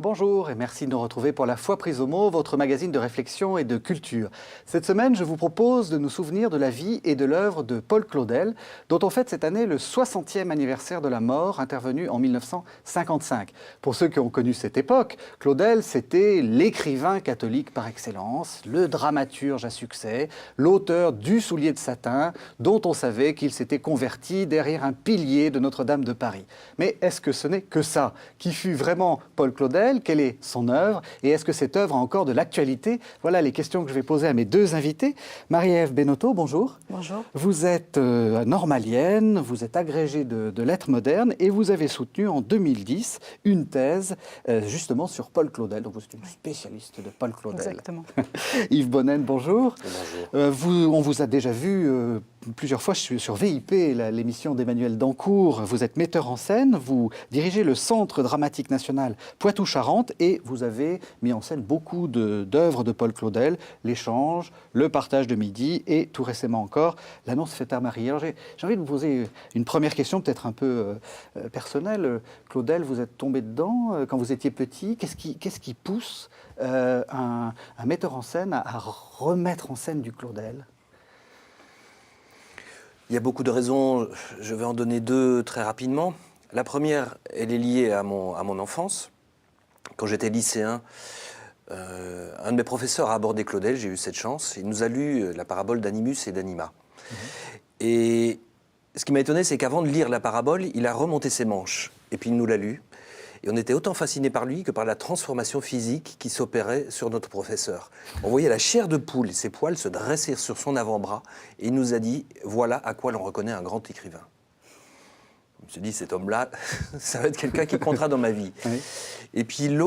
Bonjour et merci de nous retrouver pour La Foi prise au mot, votre magazine de réflexion et de culture. Cette semaine, je vous propose de nous souvenir de la vie et de l'œuvre de Paul Claudel, dont on fête cette année le 60e anniversaire de la mort, intervenu en 1955. Pour ceux qui ont connu cette époque, Claudel, c'était l'écrivain catholique par excellence, le dramaturge à succès, l'auteur du Soulier de satin, dont on savait qu'il s'était converti derrière un pilier de Notre-Dame de Paris. Mais est-ce que ce n'est que ça qui fut vraiment Paul Claudel? Quelle est son œuvre et est-ce que cette œuvre a encore de l'actualité? Voilà les questions que je vais poser à mes deux invités. Marie-Ève Benotto, bonjour. Bonjour. Vous êtes normalienne, vous êtes agrégée de lettres modernes et vous avez soutenu en 2010 une thèse justement sur Paul Claudel. Donc vous êtes une spécialiste de Paul Claudel. Exactement. Yves Bonnen, bonjour. Bonjour. On vous a déjà vu plusieurs fois sur VIP, l'émission d'Emmanuel Dancourt. Vous êtes metteur en scène, vous dirigez le Centre dramatique national Poitou-Charentes et vous avez mis en scène beaucoup d'œuvres de Paul Claudel, L'échange, Le partage de midi et tout récemment encore L'annonce faite à Marie. Alors j'ai envie de vous poser une première question peut-être un peu personnelle. Claudel, vous êtes tombé dedans quand vous étiez petit. Qu'est-ce qui pousse un metteur en scène à remettre en scène du Claudel? Il y a beaucoup de raisons, je vais en donner deux très rapidement. La première, elle est liée à mon enfance. Quand j'étais lycéen, un de mes professeurs a abordé Claudel, j'ai eu cette chance. Il nous a lu la parabole d'Animus et d'Anima. Et ce qui m'a étonné, c'est qu'avant de lire la parabole, il a remonté ses manches. Et puis il nous l'a lu. Et on était autant fascinés par lui que par la transformation physique qui s'opérait sur notre professeur. On voyait la chair de poule et ses poils se dresser sur son avant-bras. Et il nous a dit, voilà à quoi l'on reconnaît un grand écrivain. Je me suis dit, cet homme-là, ça va être quelqu'un qui comptera dans ma vie. Oui. Et puis un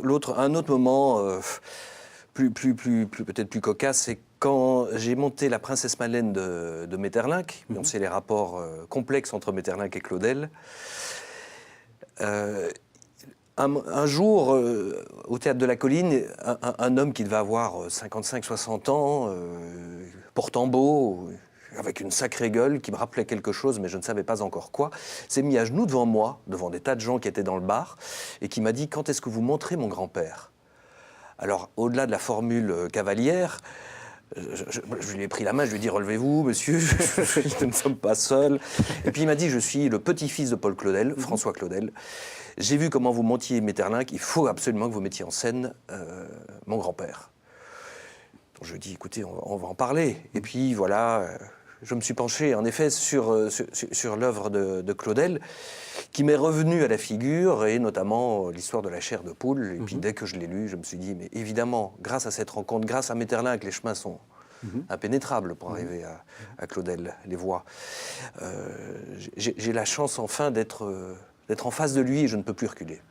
autre moment, peut-être plus cocasse, c'est quand j'ai monté La Princesse Madeleine de Maeterlinck. On sait les rapports complexes entre Maeterlinck et Claudel. Un jour, au Théâtre de la Colline, un homme qui devait avoir 55-60 ans, portant beau, avec une sacrée gueule, qui me rappelait quelque chose, mais je ne savais pas encore quoi, s'est mis à genoux devant moi, devant des tas de gens qui étaient dans le bar, et qui m'a dit « Quand est-ce que vous montrez mon grand-père » Alors, au-delà de la formule cavalière, je lui ai pris la main, je lui ai dit « Relevez-vous, monsieur, nous ne sommes pas seuls. » Et puis il m'a dit « Je suis le petit-fils de Paul Claudel, François Claudel. J'ai vu comment vous montiez Maeterlinck, il faut absolument que vous mettiez en scène mon grand-père. » Donc je lui ai dit « Écoutez, on va en parler. » Et puis voilà, je me suis penché en effet sur l'œuvre de Claudel, qui m'est revenue à la figure, et notamment l'histoire de la chair de poule. Et puis dès que je l'ai lu, je me suis dit, mais évidemment, grâce à cette rencontre, grâce à Maeterlinck, les chemins sont impénétrables pour arriver à Claudel, les voies. J'ai la chance enfin d'être en face de lui et je ne peux plus reculer.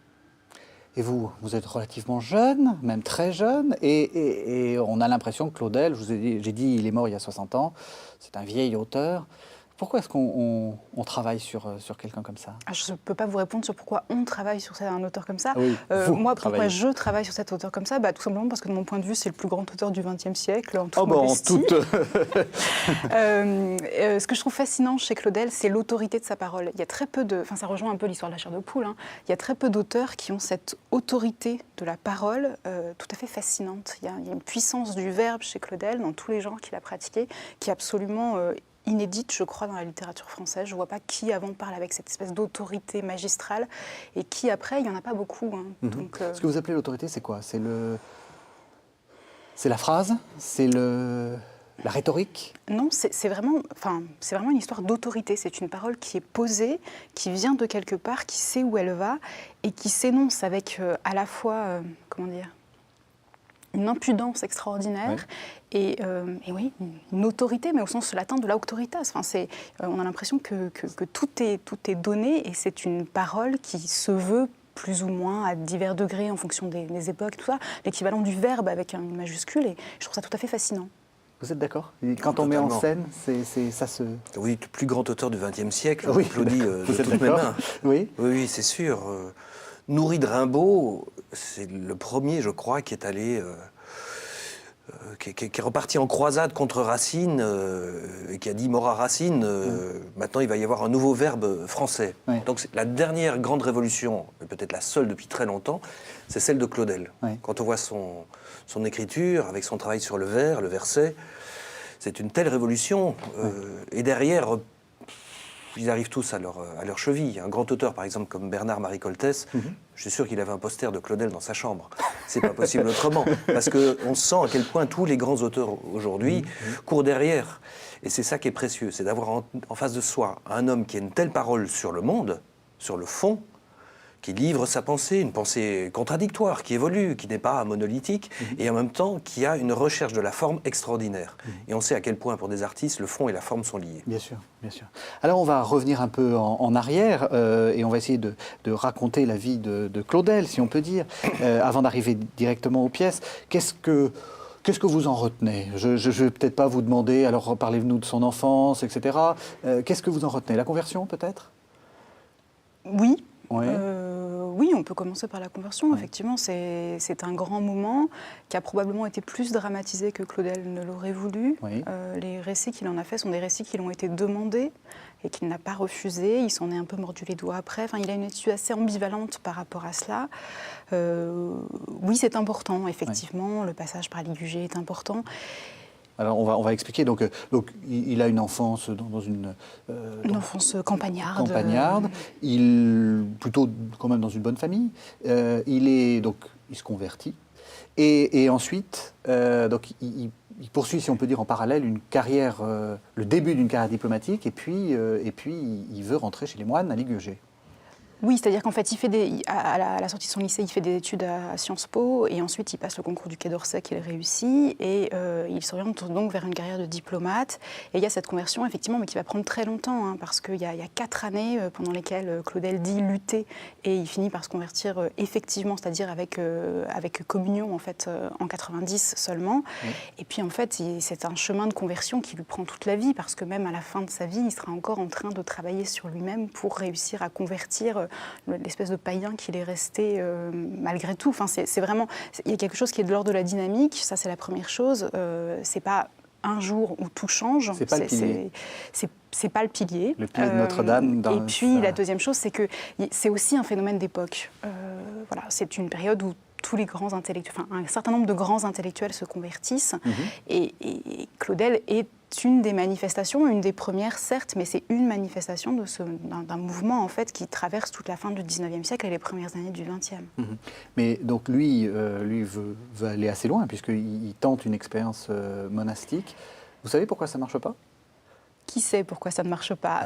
Et vous êtes relativement jeune, même très jeune, et on a l'impression que Claudel, j'ai dit, il est mort il y a 60 ans, c'est un vieil auteur. Pourquoi est-ce qu'on travaille sur quelqu'un comme ça? Je ne peux pas vous répondre sur pourquoi on travaille sur un auteur comme ça. Oui, moi, pourquoi je travaille sur cet auteur comme ça? Tout simplement parce que de mon point de vue, c'est le plus grand auteur du XXe siècle. En toute modestie. Ce que je trouve fascinant chez Claudel, c'est l'autorité de sa parole. Il y a très peu de... Enfin, ça rejoint un peu l'histoire de la chair de poule. Hein. Il y a très peu d'auteurs qui ont cette autorité de la parole tout à fait fascinante. Il y a une puissance du verbe chez Claudel, dans tous les genres qu'il a pratiqués, qui est absolument... inédite, je crois, dans la littérature française. Je ne vois pas qui avant parle avec cette espèce d'autorité magistrale et qui après, il n'y en a pas beaucoup. Hein. Donc, Ce que vous appelez l'autorité, c'est quoi? C'est la phrase? C'est la rhétorique? Non, c'est vraiment une histoire d'autorité. C'est une parole qui est posée, qui vient de quelque part, qui sait où elle va et qui s'énonce avec à la fois, une impudence extraordinaire et oui, une autorité, mais au sens latin de l'auctoritas. Enfin, on a l'impression que tout est donné et c'est une parole qui se veut plus ou moins à divers degrés en fonction des époques, tout ça, l'équivalent du verbe avec une majuscule, et je trouve ça tout à fait fascinant. Vous êtes d'accord? Quand on met en scène, ça se... Oui, le plus grand auteur du XXe siècle, oui, j'applaudis de toutes mes mains. Oui, c'est sûr. Nourri de Rimbaud, c'est le premier, je crois, qui est allé qui est reparti en croisade contre Racine, et qui a dit mort à Racine, maintenant il va y avoir un nouveau verbe français. Oui. Donc c'est la dernière grande révolution, et peut-être la seule depuis très longtemps, c'est celle de Claudel. Oui. Quand on voit son écriture, avec son travail sur le vers, le verset, c'est une telle révolution. Et derrière, ils arrivent tous à leur cheville. Un grand auteur, par exemple, comme Bernard-Marie Coltès, je suis sûr qu'il avait un poster de Claudel dans sa chambre. C'est pas possible autrement. Parce qu'on sent à quel point tous les grands auteurs aujourd'hui courent derrière. Et c'est ça qui est précieux, c'est d'avoir en face de soi un homme qui a une telle parole sur le monde, sur le fond, qui livre sa pensée, une pensée contradictoire, qui évolue, qui n'est pas monolithique, et en même temps qui a une recherche de la forme extraordinaire. Et on sait à quel point, pour des artistes, le fond et la forme sont liés. Bien sûr, bien sûr. Alors on va revenir un peu en arrière et on va essayer de raconter la vie de Claudel, si on peut dire, avant d'arriver directement aux pièces. Qu'est-ce que vous en retenez? Je ne vais peut-être pas vous demander, alors parlez-nous de son enfance, etc. Qu'est-ce que vous en retenez? La conversion, peut-être? Oui. Oui. Oui, on peut commencer par la conversion. Effectivement, c'est un grand moment qui a probablement été plus dramatisé que Claudel ne l'aurait voulu. Oui. Les récits qu'il en a fait sont des récits qui lui ont été demandés et qu'il n'a pas refusés. Il s'en est un peu mordu les doigts après. Enfin, il a une attitude assez ambivalente par rapport à cela. Oui, c'est important, effectivement. Oui. Le passage par l'Igugé est important. Alors on va expliquer. Donc il a une enfance dans une enfance campagnarde. Plutôt quand même dans une bonne famille. Il se convertit et ensuite donc il poursuit, si on peut dire en parallèle, une carrière, le début d'une carrière diplomatique et puis il veut rentrer chez les moines à Ligugé. Oui, c'est-à-dire qu'en fait, à la sortie de son lycée, il fait des études à Sciences Po et ensuite il passe le concours du Quai d'Orsay qu'il réussit et il s'oriente donc vers une carrière de diplomate. Et il y a cette conversion, effectivement, mais qui va prendre très longtemps hein, parce qu'il y a 4 années pendant lesquelles Claudel dit lutter et il finit par se convertir effectivement, c'est-à-dire avec communion en fait en 90 seulement. Oui. Et puis en fait, c'est un chemin de conversion qui lui prend toute la vie parce que même à la fin de sa vie, il sera encore en train de travailler sur lui-même pour réussir à convertir l'espèce de païen qu'il est resté malgré tout. Enfin, c'est vraiment, il y a quelque chose qui est de l'ordre de la dynamique. Ça, c'est la première chose. C'est pas un jour où tout change. C'est pas le pilier. C'est pas le pilier. Le pilier de Notre-Dame. Et puis la deuxième chose, c'est que c'est aussi un phénomène d'époque. Voilà, c'est une période où tous les grands intellectuels, enfin un certain nombre de grands intellectuels se convertissent. Et Claudel est une des manifestations, une des premières certes, mais c'est une manifestation d'un mouvement en fait qui traverse toute la fin du 19e siècle et les premières années du 20e. Mais donc lui veut aller assez loin puisqu'il tente une expérience monastique. Vous savez pourquoi ça ne marche pas ? Qui sait pourquoi ça ne marche pas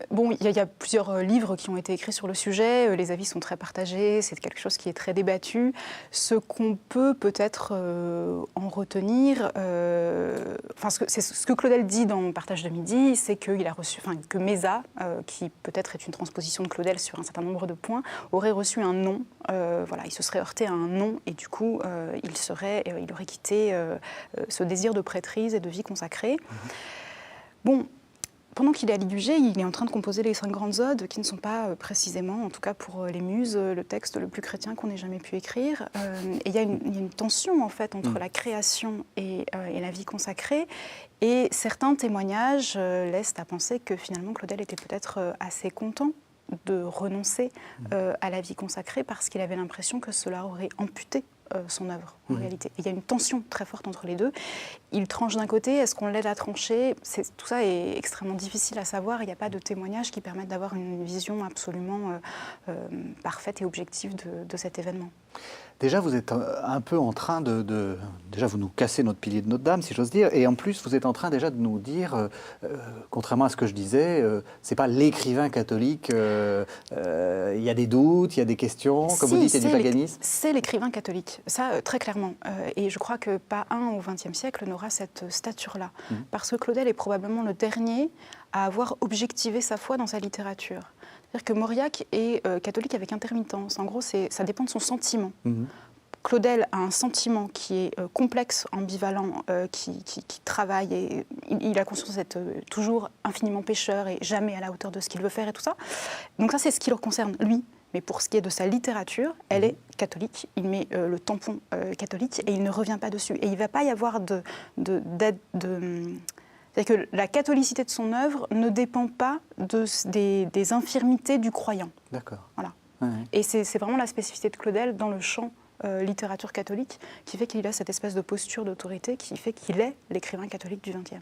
Bon, il y a plusieurs livres qui ont été écrits sur le sujet. Les avis sont très partagés. C'est quelque chose qui est très débattu. Ce qu'on peut peut-être en retenir, ce que Claudel dit dans Partage de midi, c'est qu'il a reçu, que Mézat, qui peut-être est une transposition de Claudel sur un certain nombre de points, aurait reçu un nom. Il se serait heurté à un nom et du coup, il aurait quitté ce désir de prêtrise et de vie consacrée. Bon, pendant qu'il est à Ligugé, il est en train de composer les 5 grandes odes qui ne sont pas précisément, en tout cas pour les Muses, le texte le plus chrétien qu'on ait jamais pu écrire. Et il y a une tension en fait entre la création et la vie consacrée. Et certains témoignages laissent à penser que finalement Claudel était peut-être assez content de renoncer à la vie consacrée parce qu'il avait l'impression que cela aurait amputé son œuvre, en réalité. Et il y a une tension très forte entre les deux. Il tranche d'un côté, est-ce qu'on l'aide à trancher ? Tout ça est extrêmement difficile à savoir. Il n'y a pas de témoignages qui permettent d'avoir une vision absolument parfaite et objective de cet événement. Déjà, vous êtes un peu en train déjà, vous nous cassez notre pilier de Notre-Dame, si j'ose dire, et en plus, vous êtes en train déjà de nous dire, contrairement à ce que je disais, c'est pas l'écrivain catholique, il y a des doutes, il y a des questions, comme vous dites, il y a du paganisme. C'est l'écrivain catholique, ça, très clairement. Et je crois que pas un au XXe siècle n'aura cette stature-là. Parce que Claudel est probablement le dernier à avoir objectivé sa foi dans sa littérature. C'est-à-dire que Mauriac est catholique avec intermittence. En gros, ça dépend de son sentiment. Claudel a un sentiment qui est complexe, ambivalent, qui travaille. Et il a conscience d'être toujours infiniment pécheur et jamais à la hauteur de ce qu'il veut faire et tout ça. Donc ça, c'est ce qui le concerne, lui. Mais pour ce qui est de sa littérature, elle est catholique. Il met le tampon catholique et il ne revient pas dessus. Et il ne va pas y avoir c'est-à-dire que la catholicité de son œuvre ne dépend pas des infirmités du croyant. D'accord. Voilà. Ouais. Et c'est vraiment la spécificité de Claudel dans le champ littérature catholique qui fait qu'il a cette espèce de posture d'autorité qui fait qu'il est l'écrivain catholique du XXe.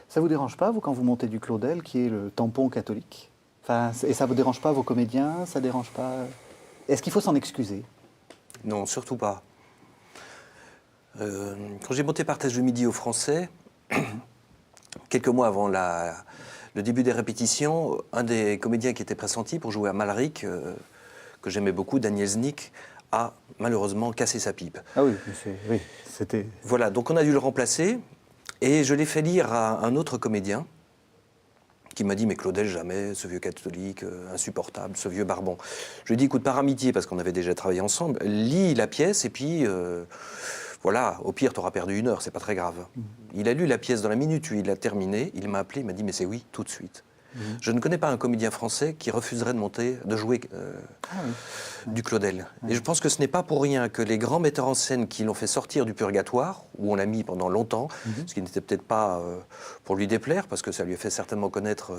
Ça vous dérange pas, vous, quand vous montez du Claudel, qui est le tampon catholique? Enfin, et ça vous dérange pas, vos comédiens? Ça dérange pas? Est-ce qu'il faut s'en excuser? Non, surtout pas. Quand j'ai monté Partage de midi au Français, quelques mois avant le début des répétitions, un des comédiens qui était pressenti pour jouer à Malric, que j'aimais beaucoup, Daniel Znik, a malheureusement cassé sa pipe. Ah oui, oui, c'était... Voilà, donc on a dû le remplacer, et je l'ai fait lire à un autre comédien, qui m'a dit « Mais Claudel, jamais, ce vieux catholique, insupportable, ce vieux barbon. » Je lui ai dit « Écoute, par amitié, parce qu'on avait déjà travaillé ensemble, lis la pièce, et puis... voilà, au pire, tu auras perdu 1 heure, c'est pas très grave. » Il a lu la pièce dans la minute où il a terminé, il m'a appelé, il m'a dit « Mais c'est oui, tout de suite. » Je ne connais pas un comédien français qui refuserait de jouer du Claudel. Et je pense que ce n'est pas pour rien que les grands metteurs en scène qui l'ont fait sortir du purgatoire, où on l'a mis pendant longtemps, ce qui n'était peut-être pas pour lui déplaire, parce que ça lui a fait certainement connaître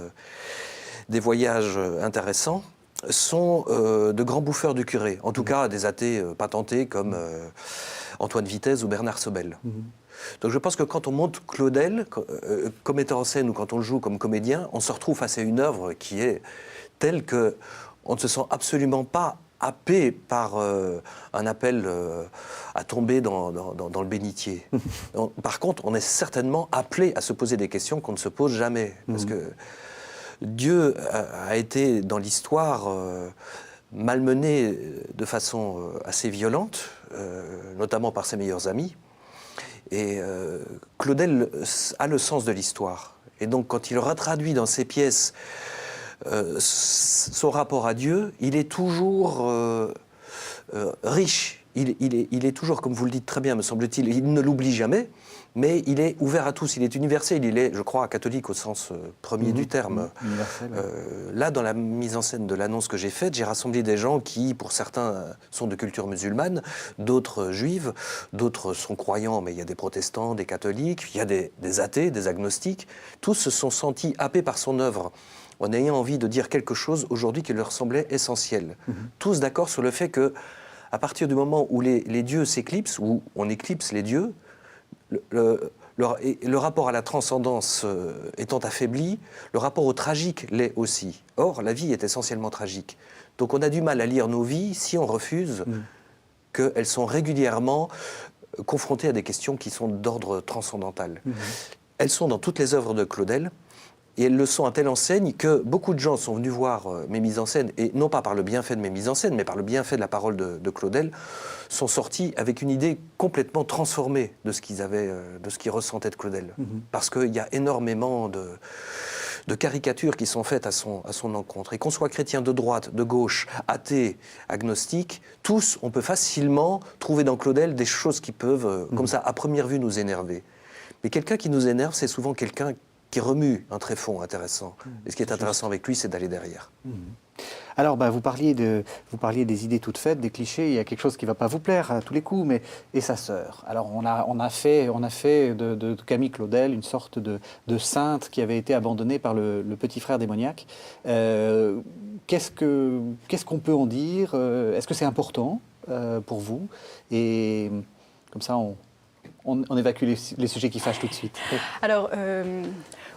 des voyages intéressants, sont de grands bouffeurs du curé. En tout cas, des athées patentés comme Antoine Vitesse ou Bernard Sobel. Donc je pense que quand on monte Claudel comme metteur en scène ou quand on le joue comme comédien, on se retrouve face à une œuvre qui est telle qu'on ne se sent absolument pas happé par un appel à tomber dans le bénitier. Par contre, on est certainement appelé à se poser des questions qu'on ne se pose jamais. Parce que Dieu a été dans l'histoire malmené de façon assez violente, notamment par ses meilleurs amis. Et Claudel a le sens de l'histoire. Et donc, quand il retraduit dans ses pièces son rapport à Dieu, il est toujours riche. Il est toujours, comme vous le dites très bien, me semble-t-il, il ne l'oublie jamais, mais il est ouvert à tous, il est universel, il est, je crois, catholique au sens premier du terme. Là, dans la mise en scène de l'annonce que j'ai faite, j'ai rassemblé des gens qui, pour certains, sont de culture musulmane, d'autres juives, d'autres sont croyants, mais il y a des protestants, des catholiques, il y a des athées, des agnostiques. Tous se sont sentis happés par son œuvre, en ayant envie de dire quelque chose aujourd'hui qui leur semblait essentiel. Tous d'accord sur le fait que, à partir du moment où les dieux s'éclipsent, où on éclipse les dieux, le rapport à la transcendance étant affaibli, le rapport au tragique l'est aussi. Or, la vie est essentiellement tragique. Donc on a du mal à lire nos vies si on refuse qu'elles sont régulièrement confrontées à des questions qui sont d'ordre transcendantal. Elles sont dans toutes les œuvres de Claudel, et elles le sont à telle enseigne que beaucoup de gens sont venus voir mes mises en scène, et non pas par le bienfait de mes mises en scène, mais par le bienfait de la parole de Claudel, sont sortis avec une idée complètement transformée de ce qu'ils ressentaient de Claudel. Parce qu'il y a énormément de caricatures qui sont faites à son encontre. Et qu'on soit chrétien de droite, de gauche, athée, agnostique, tous, on peut facilement trouver dans Claudel des choses qui peuvent, comme ça, à première vue, nous énerver. Mais quelqu'un qui nous énerve, c'est souvent quelqu'un qui remue un tréfonds intéressant. Et ce qui est intéressant avec lui, c'est d'aller derrière. Alors, vous parliez des idées toutes faites, des clichés. Il y a quelque chose qui ne va pas vous plaire à tous les coups, mais et sa sœur. Alors, on a fait de Camille Claudel une sorte de sainte qui avait été abandonnée par le petit frère démoniaque. Qu'est-ce qu'on peut en dire? Est-ce que c'est important pour vous? Et comme ça, on évacue les sujets qui fâchent tout de suite. Alors,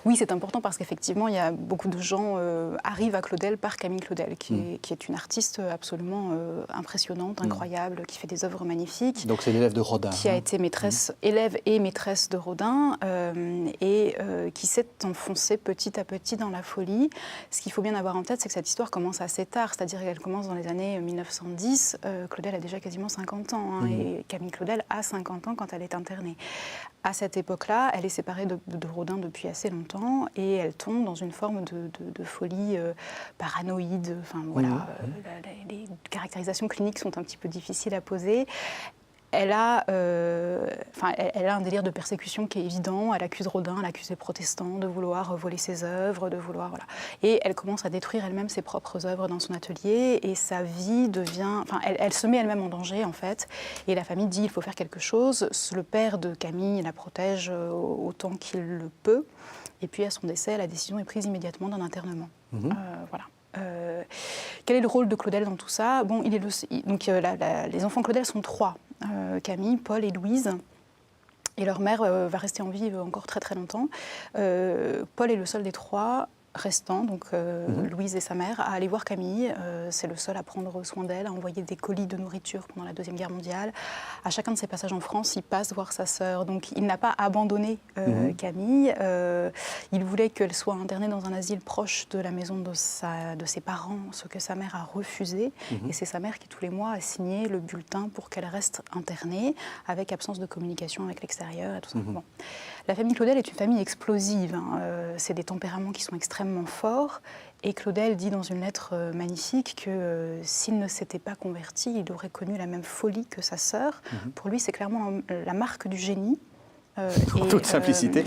oui, c'est important parce qu'effectivement, il y a beaucoup de gens arrivent à Claudel par Camille Claudel, qui est une artiste absolument impressionnante, incroyable, qui fait des œuvres magnifiques. Donc c'est l'élève de Rodin. Qui a été élève et maîtresse de Rodin, et qui s'est enfoncée petit à petit dans la folie. Ce qu'il faut bien avoir en tête, c'est que cette histoire commence assez tard, c'est-à-dire qu'elle commence dans les années 1910. Claudel a déjà quasiment 50 ans, et Camille Claudel a 50 ans quand elle est internée. À cette époque-là, elle est séparée de Rodin depuis assez longtemps et elle tombe dans une forme de folie paranoïde. Enfin, voilà, les caractérisations cliniques sont un petit peu difficiles à poser. elle a un délire de persécution qui est évident. Elle accuse Rodin, elle accuse les protestants de vouloir voler ses œuvres, de vouloir voilà. Et elle commence à détruire elle-même ses propres œuvres dans son atelier et sa vie devient, elle se met elle-même en danger en fait. Et la famille dit il faut faire quelque chose. Le père de Camille la protège autant qu'il le peut. Et puis à son décès, la décision est prise immédiatement d'un internement. Voilà. Quel est le rôle de Claudel dans tout ça? Bon, les enfants Claudel sont 3, Camille, Paul et Louise. Et leur mère va rester en vie encore très très longtemps. Paul est le seul des 3 restants, donc Louise et sa mère, à aller voir Camille. C'est le seul à prendre soin d'elle, à envoyer des colis de nourriture pendant la Deuxième Guerre mondiale. À chacun de ses passages en France, il passe voir sa sœur. Donc il n'a pas abandonné Camille. Il voulait qu'elle soit internée dans un asile proche de la maison de ses parents, ce que sa mère a refusé. Et c'est sa mère qui, tous les mois, a signé le bulletin pour qu'elle reste internée, avec absence de communication avec l'extérieur et tout ça. Bon. La famille Claudel est une famille explosive. C'est des tempéraments qui sont extrêmement forts. Et Claudel dit dans une lettre magnifique que s'il ne s'était pas converti, il aurait connu la même folie que sa sœur. Pour lui, c'est clairement la marque du génie. En toute simplicité.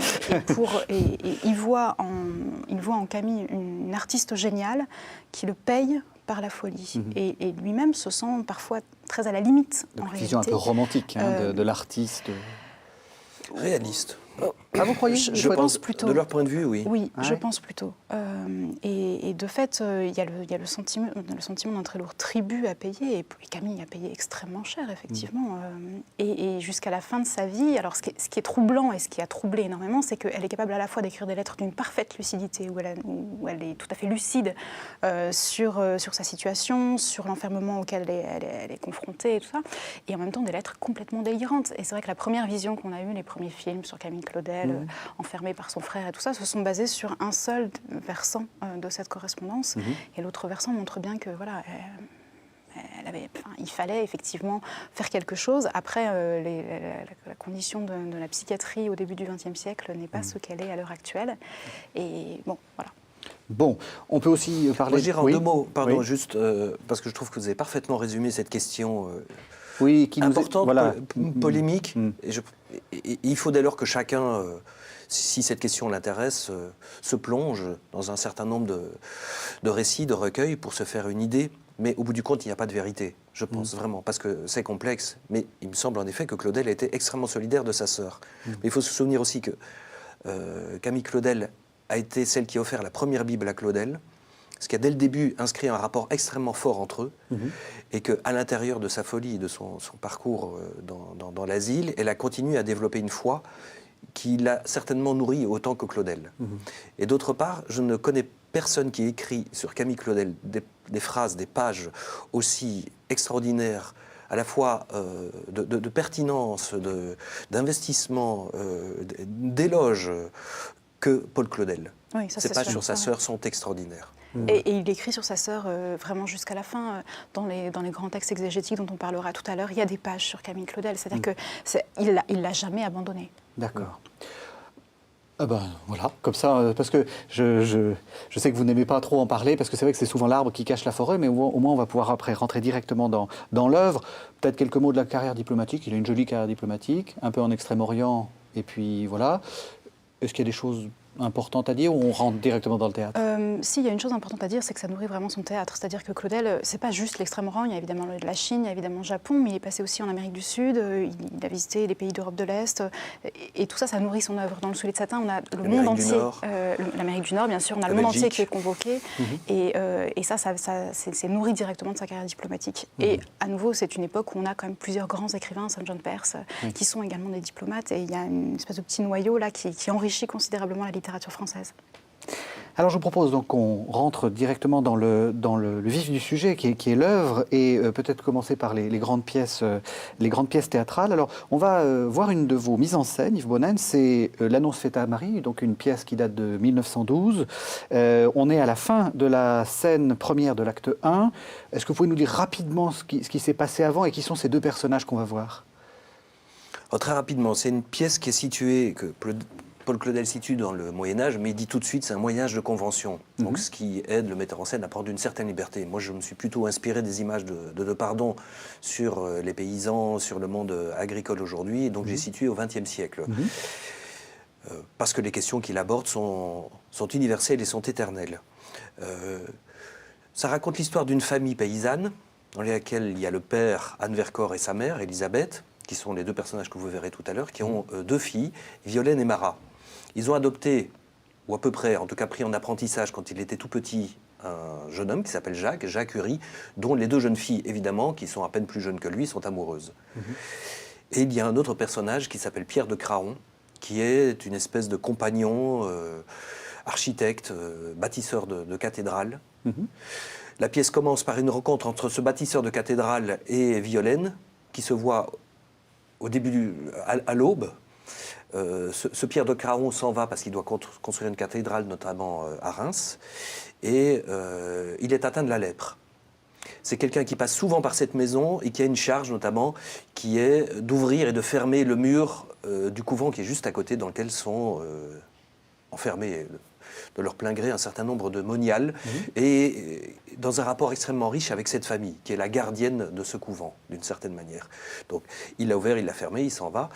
Et il voit en Camille une artiste géniale qui le paye par la folie. Et lui-même se sent parfois très à la limite. Donc, une vision un peu romantique de l'artiste. Réaliste. Ah, vous croyez? Je pense plutôt. De leur point de vue, oui. Oui, Ah, je ouais. pense plutôt. Et de fait, il y a le sentiment d'un très lourd tribut à payer. Et Camille a payé extrêmement cher, effectivement. Et jusqu'à la fin de sa vie, alors ce qui est troublant et ce qui a troublé énormément, c'est qu'elle est capable à la fois d'écrire des lettres d'une parfaite lucidité, où elle est tout à fait lucide sur sa situation, sur l'enfermement auquel elle est confrontée et tout ça, et en même temps des lettres complètement délirantes. Et c'est vrai que la première vision qu'on a eue, les premiers films sur Camille Claudel, enfermée par son frère et tout ça, se sont basés sur un seul versant de cette correspondance. Et l'autre versant montre bien que voilà, il fallait effectivement faire quelque chose. Après, la condition de la psychiatrie au début du XXe siècle n'est pas ce qu'elle est à l'heure actuelle. Et bon, voilà. Bon, on peut aussi parler... Moi, je dirais en Oui. 2 mots, pardon, Oui. juste parce que je trouve que vous avez parfaitement résumé cette question Oui, qui nous est- importante, voilà. polémique. Et il faut dès lors que chacun, si cette question l'intéresse, se plonge dans un certain nombre de récits, de recueils pour se faire une idée. Mais au bout du compte, il n'y a pas de vérité, je pense vraiment, parce que c'est complexe. Mais il me semble en effet que Claudel était extrêmement solidaire de sa sœur. Mais il faut se souvenir aussi que Camille Claudel a été celle qui a offert la première Bible à Claudel, ce qui a dès le début inscrit un rapport extrêmement fort entre eux, et qu'à l'intérieur de sa folie et de son parcours dans l'asile, elle a continué à développer une foi qui l'a certainement nourrie autant que Claudel. Et d'autre part, je ne connais personne qui écrit sur Camille Claudel des phrases, des pages aussi extraordinaires, à la fois de pertinence, d'investissement, d'éloge, que Paul Claudel. Oui, ça, Ces c'est pages sûr. sur sa sœur sont extraordinaires. Et il écrit sur sa sœur vraiment jusqu'à la fin, dans les grands textes exégétiques dont on parlera tout à l'heure, il y a des pages sur Camille Claudel, c'est-à-dire qu'il l'a jamais abandonnée. D'accord. Ah ben voilà, comme ça, parce que je sais que vous n'aimez pas trop en parler, parce que c'est vrai que c'est souvent l'arbre qui cache la forêt, mais au moins on va pouvoir après rentrer directement dans l'œuvre. Peut-être quelques mots de la carrière diplomatique. Il a une jolie carrière diplomatique, un peu en Extrême-Orient, et puis voilà. Est-ce qu'il y a des choses importante à dire ou on rentre directement dans le théâtre? Si, il y a une chose importante à dire, c'est que ça nourrit vraiment son théâtre. C'est-à-dire que Claudel, c'est pas juste l'Extrême-Orient, il y a évidemment la Chine, il y a évidemment le Japon, mais il est passé aussi en Amérique du Sud, il a visité les pays d'Europe de l'Est, et tout ça, ça nourrit son œuvre. Dans Le Soulier de satin, on a le monde entier, l'Amérique du Nord, bien sûr, on a le monde entier qui est convoqué, et ça c'est nourri directement de sa carrière diplomatique. Et à nouveau, c'est une époque où on a quand même plusieurs grands écrivains, St. John Perse, qui sont également des diplomates, et il y a une espèce de petit noyau là qui enrichit considérablement la littérature française. Alors je vous propose donc qu'on rentre directement dans le vif du sujet qui est l'œuvre et peut-être commencer par les grandes pièces théâtrales. Alors on va voir une de vos mises en scène, Yves Bonnen, c'est L'Annonce faite à Marie, donc une pièce qui date de 1912. On est à la fin de la scène première de l'acte 1. Est-ce que vous pouvez nous dire rapidement ce qui s'est passé avant et qui sont ces deux personnages qu'on va voir? Très rapidement, c'est une pièce qui est située, que Paul Claudel situe dans le Moyen-Âge, mais il dit tout de suite c'est un Moyen-Âge de convention. Donc ce qui aide le metteur en scène à prendre une certaine liberté. Moi, je me suis plutôt inspiré des images de Pardon sur les paysans, sur le monde agricole aujourd'hui. Et donc j'ai situé au XXe siècle. Parce que les questions qu'il aborde sont universelles et sont éternelles. Ça raconte l'histoire d'une famille paysanne, dans laquelle il y a le père Anne Vercors et sa mère, Elisabeth, qui sont les deux personnages que vous verrez tout à l'heure, qui ont deux filles, Violaine et Marat. Ils ont adopté, ou à peu près, en tout cas pris en apprentissage quand il était tout petit, un jeune homme qui s'appelle Jacques, Jacques Uri, dont les deux jeunes filles, évidemment, qui sont à peine plus jeunes que lui, sont amoureuses. Et il y a un autre personnage qui s'appelle Pierre de Craon, qui est une espèce de compagnon, architecte, bâtisseur de cathédrale. La pièce commence par une rencontre entre ce bâtisseur de cathédrale et Violaine, qui se voit au début, à l'aube. Ce Pierre de Craon s'en va parce qu'il doit construire une cathédrale, notamment à Reims, et il est atteint de la lèpre. C'est quelqu'un qui passe souvent par cette maison et qui a une charge, notamment, qui est d'ouvrir et de fermer le mur du couvent qui est juste à côté, dans lequel sont enfermés de leur plein gré un certain nombre de moniales, et dans un rapport extrêmement riche avec cette famille, qui est la gardienne de ce couvent, d'une certaine manière. Donc, il l'a ouvert, il l'a fermé, il s'en va.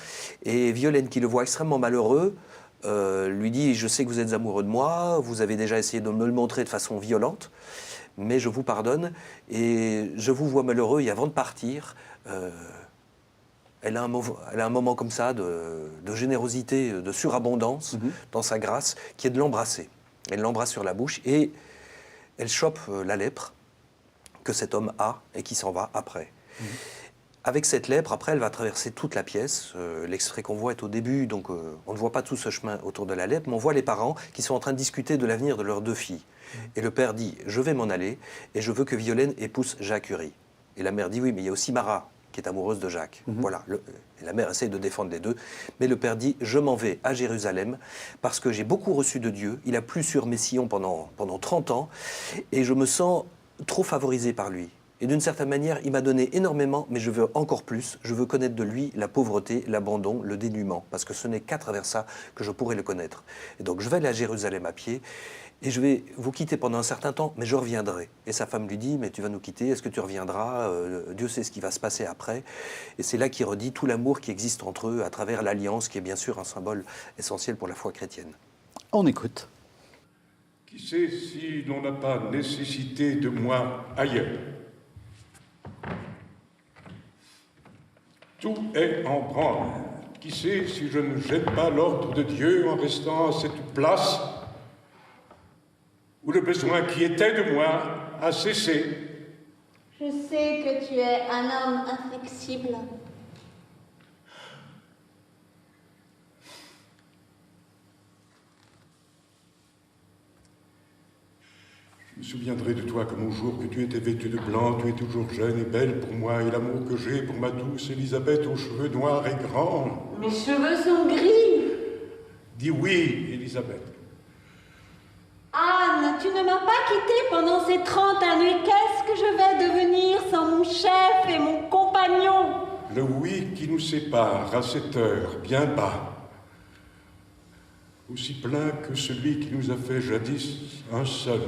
Et Violaine, qui le voit extrêmement malheureux, lui dit « Je sais que vous êtes amoureux de moi, vous avez déjà essayé de me le montrer de façon violente, mais je vous pardonne, et je vous vois malheureux, et avant de partir, elle a un moment comme ça de générosité, de surabondance dans sa grâce, qui est de l'embrasser. Elle l'embrasse sur la bouche et elle chope la lèpre que cet homme a et qui s'en va après. Avec cette lèpre, après, elle va traverser toute la pièce. L'extrait qu'on voit est au début, donc on ne voit pas tout ce chemin autour de la lèpre, mais on voit les parents qui sont en train de discuter de l'avenir de leurs deux filles. Et le père dit « Je vais m'en aller et je veux que Violaine épouse Jacques Uri ». Et la mère dit « Oui, mais il y a aussi Marat qui est amoureuse de Jacques. Voilà. Et la mère essaye de défendre les deux. Mais le père dit « Je m'en vais à Jérusalem parce que j'ai beaucoup reçu de Dieu. Il a plu sur mes sillons pendant 30 ans et je me sens trop favorisé par lui. Et d'une certaine manière, il m'a donné énormément, mais je veux encore plus. Je veux connaître de lui la pauvreté, l'abandon, le dénuement, parce que ce n'est qu'à travers ça que je pourrai le connaître. Et donc je vais aller à Jérusalem à pied, et je vais vous quitter pendant un certain temps, mais je reviendrai. » Et sa femme lui dit « Mais tu vas nous quitter, est-ce que tu reviendras ? Dieu sait ce qui va se passer après. » Et c'est là qu'il redit tout l'amour qui existe entre eux à travers l'alliance, qui est bien sûr un symbole essentiel pour la foi chrétienne. On écoute. Qui sait si l'on n'a pas nécessité de moi ailleurs? Tout est en branle. Qui sait si je ne jette pas l'ordre de Dieu en restant à cette place où le besoin qui était de moi a cessé? Je sais que tu es un homme inflexible. Je me souviendrai de toi comme au jour que tu étais vêtue de blanc, tu es toujours jeune et belle pour moi, et l'amour que j'ai pour ma douce Élisabeth aux cheveux noirs et grands. Mes cheveux sont gris. Dis oui, Élisabeth. Anne, tu ne m'as pas quittée pendant ces 30 années. Qu'est-ce que je vais devenir sans mon chef et mon compagnon? Le oui qui nous sépare à cette heure, bien bas, aussi plein que celui qui nous a fait jadis un seul.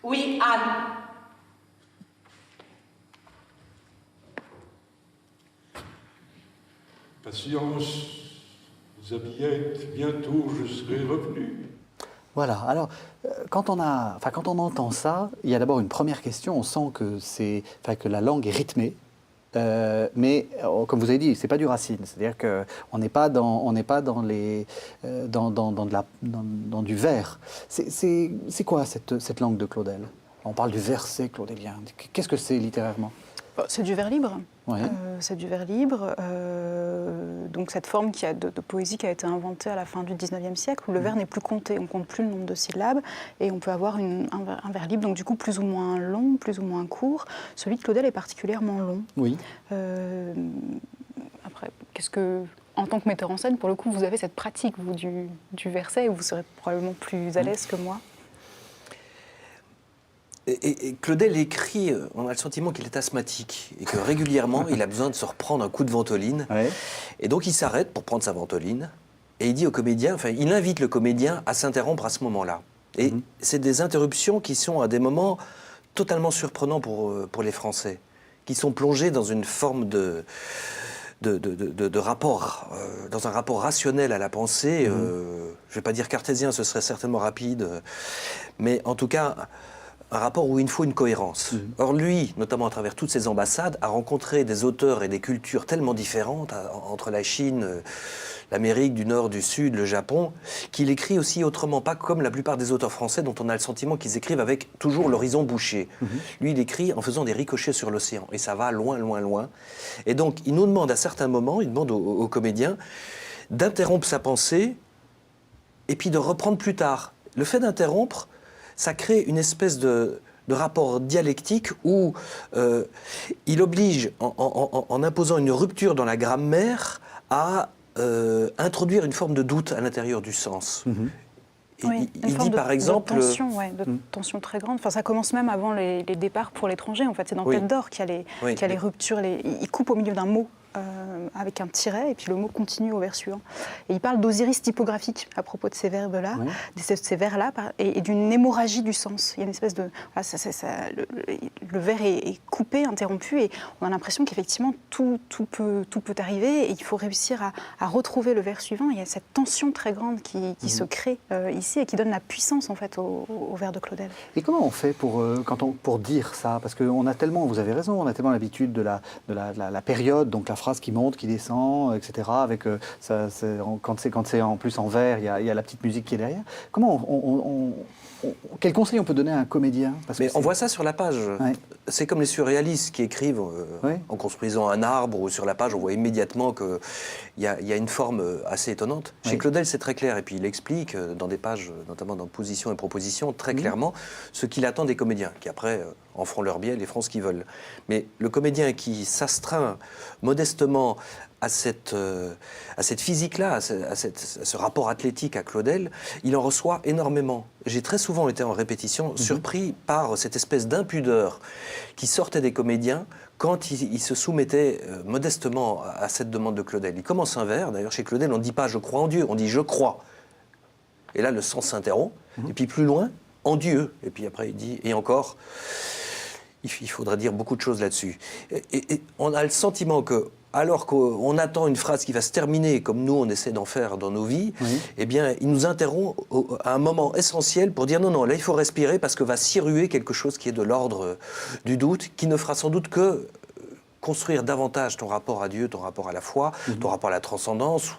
Oui, Anne. Patience, Zabillette, bientôt je serai revenu. Voilà, alors quand on entend ça, il y a d'abord une première question, on sent que la langue est rythmée, mais comme vous avez dit, c'est pas du Racine, c'est-à-dire qu'on n'est pas dans du vers. C'est quoi cette langue de Claudel? On parle du verset claudélien. Qu'est-ce que c'est littérairement? C'est du vers libre. Ouais. C'est du vers libre. Donc cette forme de poésie qui a été inventée à la fin du 19e siècle, où le vers n'est plus compté, on ne compte plus le nombre de syllabes, et on peut avoir un vers libre, donc du coup plus ou moins long, plus ou moins court. Celui de Claudel est particulièrement long. Oui. Après, en tant que metteur en scène, pour le coup, vous avez cette pratique, vous, du verset, et vous serez probablement plus à l'aise que moi. Et Claudel écrit, on a le sentiment qu'il est asthmatique et que régulièrement, il a besoin de se reprendre un coup de ventoline. Ouais. Et donc, il s'arrête pour prendre sa ventoline et il dit au comédien, enfin, il invite le comédien à s'interrompre à ce moment-là. Et c'est des interruptions qui sont à des moments totalement surprenants pour les Français, qui sont plongés dans une forme de rapport, dans un rapport rationnel à la pensée. Je ne vais pas dire cartésien, ce serait certainement rapide, mais en tout cas, un rapport où il faut une cohérence. Or lui, notamment à travers toutes ses ambassades, a rencontré des auteurs et des cultures tellement différentes, entre la Chine, l'Amérique du Nord, du Sud, le Japon, qu'il écrit aussi autrement, pas comme la plupart des auteurs français dont on a le sentiment qu'ils écrivent avec toujours l'horizon bouché. Lui, il écrit en faisant des ricochets sur l'océan, et ça va loin, loin, loin. Et donc, il nous demande à certains moments, il demande aux comédiens d'interrompre sa pensée, et puis de reprendre plus tard. Le fait d'interrompre, ça crée une espèce de rapport dialectique où il oblige, en imposant une rupture dans la grammaire, à introduire une forme de doute à l'intérieur du sens. Oui, Il dit par exemple... de tension, de tension très grande. Enfin, ça commence même avant les départs pour l'étranger. En fait, c'est dans Tête d'Or qu'il y a les ruptures. Il coupe au milieu d'un mot avec un tiret, et puis le mot continue au vers suivant. Et il parle d'osiris typographique à propos de ces verbes-là, ces vers-là, et d'une hémorragie du sens. Il y a une espèce de... le vers est coupé, interrompu, et on a l'impression qu'effectivement, tout peut arriver, et il faut réussir à retrouver le vers suivant. Il y a cette tension très grande qui se crée ici, et qui donne la puissance, en fait, au vers de Claudel. Et comment on fait pour dire ça? Parce qu'on a tellement, vous avez raison, on a tellement l'habitude de la période, donc la phrase qui monte, qui descend, etc. Avec, quand c'est en plus en vers, il y a la petite musique qui est derrière. Comment quel conseil on peut donner à un comédien? Mais on voit ça sur la page. Ouais. C'est comme les surréalistes qui écrivent en construisant un arbre, ou sur la page, on voit immédiatement qu'il y a une forme assez étonnante. Chez Claudel, c'est très clair, et puis il explique dans des pages, notamment dans Position et Proposition, très clairement ce qu'il attend des comédiens, qui après en feront leur biais, les feront ce qu'ils veulent. Mais le comédien qui s'astreint modestement à cette physique-là, à ce rapport athlétique à Claudel, il en reçoit énormément. J'ai très souvent été en répétition surpris par cette espèce d'impudeur qui sortait des comédiens quand ils se soumettaient modestement à cette demande de Claudel. Il commence un vers, d'ailleurs chez Claudel on ne dit pas « je crois en Dieu », on dit « je crois ». Et là le sens s'interrompt, et puis plus loin, « en Dieu ». Et puis après il dit « et encore ». Il faudrait dire beaucoup de choses là-dessus. Et on a le sentiment que, alors qu'on attend une phrase qui va se terminer, comme nous on essaie d'en faire dans nos vies, eh bien, il nous interrompt à un moment essentiel pour dire non, là il faut respirer parce que va s'y ruer quelque chose qui est de l'ordre du doute, qui ne fera sans doute que construire davantage ton rapport à Dieu, ton rapport à la foi, ton rapport à la transcendance,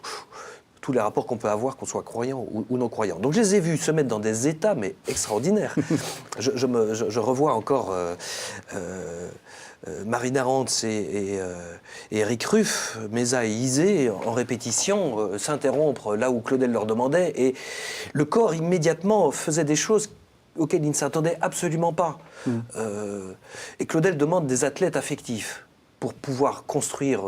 tous les rapports qu'on peut avoir, qu'on soit croyant ou non croyant. Donc je les ai vus se mettre dans des états, mais extraordinaires. Je revois encore Marina Rantz et Éric Ruff, Mesa et Isée, en répétition, s'interrompre là où Claudel leur demandait, et le corps immédiatement faisait des choses auxquelles il ne s'attendait absolument pas. Et Claudel demande des athlètes affectifs pour pouvoir construire,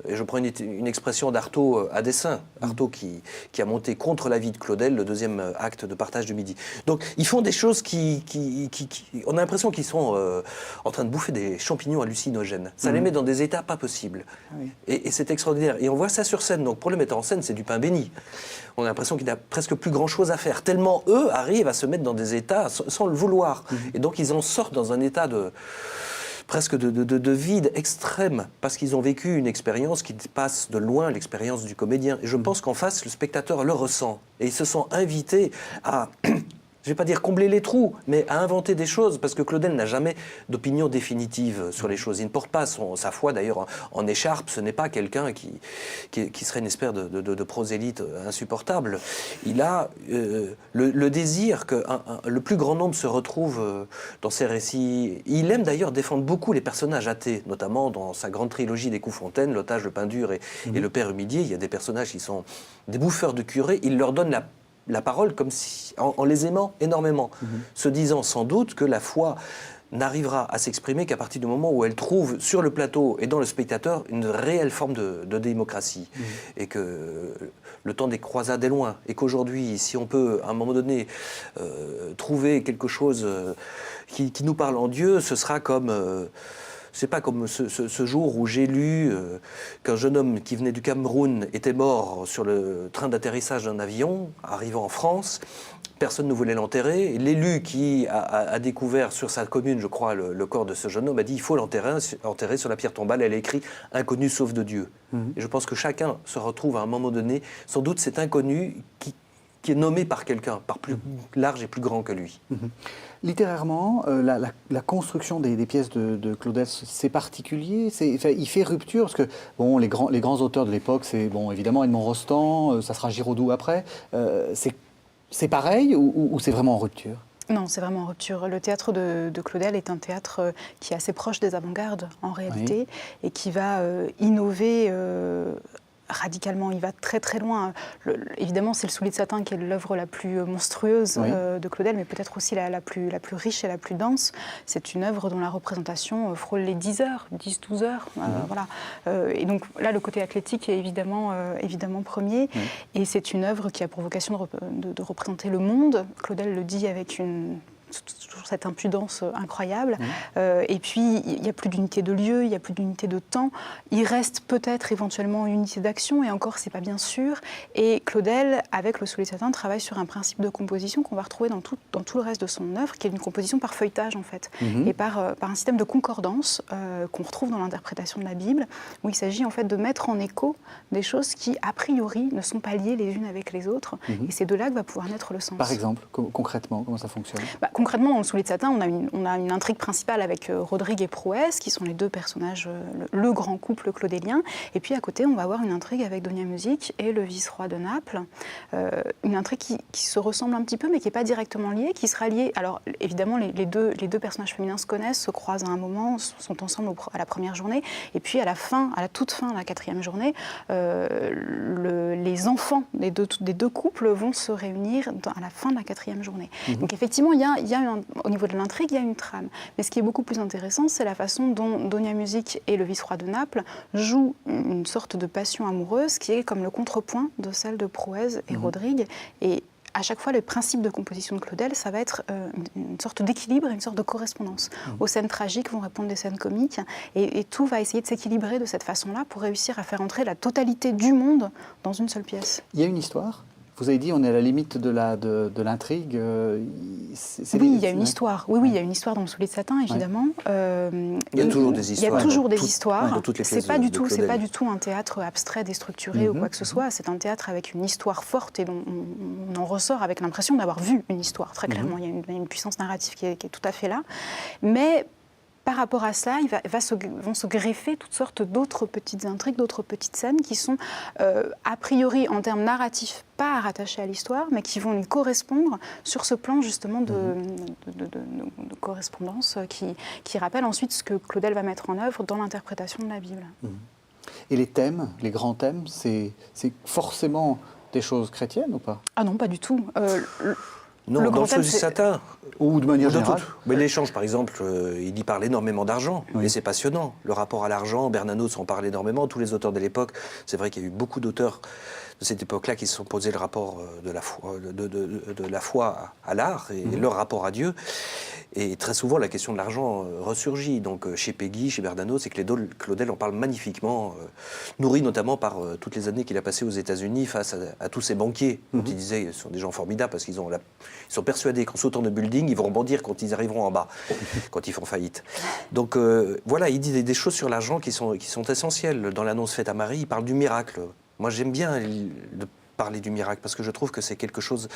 et je prends une expression d'Artaud à dessein, Artaud qui a monté contre l'avis de Claudel le deuxième acte de Partage du Midi. Donc ils font des choses on a l'impression qu'ils sont en train de bouffer des champignons hallucinogènes. Ça les met dans des états pas possibles. Et c'est extraordinaire. Et on voit ça sur scène, donc pour le metteur en scène, c'est du pain béni. On a l'impression qu'il n'a presque plus grand-chose à faire, tellement eux arrivent à se mettre dans des états sans le vouloir. Et donc ils en sortent dans un état presque de vide extrême, parce qu'ils ont vécu une expérience qui passe de loin l'expérience du comédien. Et je pense qu'en face, le spectateur le ressent. Et ils se sont invités à, je ne vais pas dire combler les trous, mais à inventer des choses, parce que Claudel n'a jamais d'opinion définitive sur les choses. Il ne porte pas sa foi, d'ailleurs, en écharpe. Ce n'est pas quelqu'un qui serait une espèce de prosélyte insupportable. Il a le désir que le plus grand nombre se retrouve dans ses récits. Il aime d'ailleurs défendre beaucoup les personnages athées, notamment dans sa grande trilogie des Coups-Fontaine, L'Otage, le Pain dur et le Père Humilié. Il y a des personnages qui sont des bouffeurs de curés. Il leur donne la parole comme si, en les aimant énormément, se disant sans doute que la foi n'arrivera à s'exprimer qu'à partir du moment où elle trouve sur le plateau et dans le spectateur une réelle forme de démocratie. Et que le temps des croisades est loin. Et qu'aujourd'hui, si on peut, à un moment donné, trouver quelque chose qui nous parle en Dieu, ce sera comme... c'est pas comme ce jour où j'ai lu qu'un jeune homme qui venait du Cameroun était mort sur le train d'atterrissage d'un avion, arrivant en France. Personne ne voulait l'enterrer. L'élu qui a découvert sur sa commune, je crois, le corps de ce jeune homme, a dit il faut l'enterrer sur la pierre tombale. Elle a écrit « Inconnu sauf de Dieu ». Et je pense que chacun se retrouve à un moment donné, sans doute cet inconnu qui est nommé par quelqu'un, par plus large et plus grand que lui. Littérairement, la construction des pièces de Claudel, c'est particulier, il fait rupture, parce que bon, les grands auteurs de l'époque, c'est bon, évidemment Edmond Rostand, ça sera Giraudoux après, c'est pareil ou c'est vraiment en rupture? Non, c'est vraiment en rupture. Le théâtre de Claudel est un théâtre qui est assez proche des avant-gardes, en réalité, et qui va innover radicalement. Il va très très loin. Évidemment, c'est Le Soulier de satin qui est l'œuvre la plus monstrueuse de Claudel, mais peut-être aussi la plus riche et la plus dense. C'est une œuvre dont la représentation frôle les 10 heures, 10-12 heures. Voilà. Et donc là, le côté athlétique est évidemment premier. Et c'est une œuvre qui a pour vocation de représenter le monde. Claudel le dit avec toujours cette impudence incroyable. Et puis, il n'y a plus d'unité de lieu, il n'y a plus d'unité de temps. Il reste peut-être éventuellement une unité d'action, et encore, c'est pas bien sûr. Et Claudel, avec Le Soulier de satin, travaille sur un principe de composition qu'on va retrouver dans tout le reste de son œuvre, qui est une composition par feuilletage, en fait, et par un système de concordance qu'on retrouve dans l'interprétation de la Bible, où il s'agit en fait de mettre en écho des choses qui, a priori, ne sont pas liées les unes avec les autres. Et c'est de là que va pouvoir naître le sens. Par exemple, concrètement, comment ça fonctionne? Concrètement, dans Le Soulier de satin, on a une intrigue principale avec Rodrigue et Prouès, qui sont les deux personnages, le grand couple claudélien. Et puis à côté, on va avoir une intrigue avec Donia Music et le vice-roi de Naples. Une intrigue qui se ressemble un petit peu, mais qui n'est pas directement liée, qui sera liée... Alors évidemment, les deux personnages féminins se connaissent, se croisent à un moment, sont ensemble à la première journée. Et puis à la toute fin de la 4e journée, les enfants des deux couples vont se réunir à la fin de la 4e journée. Donc effectivement, au niveau de l'intrigue, il y a une trame. Mais ce qui est beaucoup plus intéressant, c'est la façon dont Donia Music et le vice-roi de Naples jouent une sorte de passion amoureuse qui est comme le contrepoint de celle de Prouès et Rodrigue. Et à chaque fois, le principe de composition de Claudel, ça va être une sorte d'équilibre et une sorte de correspondance. Aux scènes tragiques vont répondre des scènes comiques, et tout va essayer de s'équilibrer de cette façon-là pour réussir à faire entrer la totalité du monde dans une seule pièce. Il y a une histoire? Vous avez dit on est à la limite de l'intrigue. Oui, il y a une histoire. Oui, il y a une histoire dans Le Soulier de satin, évidemment. Il y a toujours des histoires. Il y a toujours des histoires. Dans toutes les pièces c'est pas de du tout un théâtre abstrait, déstructuré ou quoi que ce soit. C'est un théâtre avec une histoire forte, et dont on en ressort avec l'impression d'avoir vu une histoire. Très clairement, il y a une puissance narrative qui est tout à fait là. Mais par rapport à cela, vont se greffer toutes sortes d'autres petites intrigues, d'autres petites scènes qui sont, a priori, en termes narratifs, pas rattachées à l'histoire, mais qui vont lui correspondre sur ce plan, justement, de correspondance qui rappelle ensuite ce que Claudel va mettre en œuvre dans l'interprétation de la Bible. Et les thèmes, les grands thèmes, c'est forcément des choses chrétiennes ou pas? Ah non, pas du tout. Non, dans Le Soulier de satin. Ou de manière générale. Mais l'échange, par exemple, il y parle énormément d'argent, et c'est passionnant. Le rapport à l'argent, Bernanos en parle énormément, tous les auteurs de l'époque. C'est vrai qu'il y a eu beaucoup d'auteurs de cette époque-là qui se sont posés le rapport de la foi à l'art et leur rapport à Dieu. Et très souvent, la question de l'argent ressurgit. Donc chez Peggy, chez Bernanos, et Claudel en parle magnifiquement, nourri notamment par toutes les années qu'il a passées aux États-Unis face à tous ces banquiers, dont il disait ce sont des gens formidables parce qu'ils sont persuadés qu'en sautant de building, ils vont rebondir quand ils arriveront en bas, quand ils font faillite. Donc voilà, il dit des choses sur l'argent qui sont essentielles. Dans l'annonce faite à Marie, il parle du miracle. Moi, j'aime bien parler du miracle, parce que je trouve que c'est quelque chose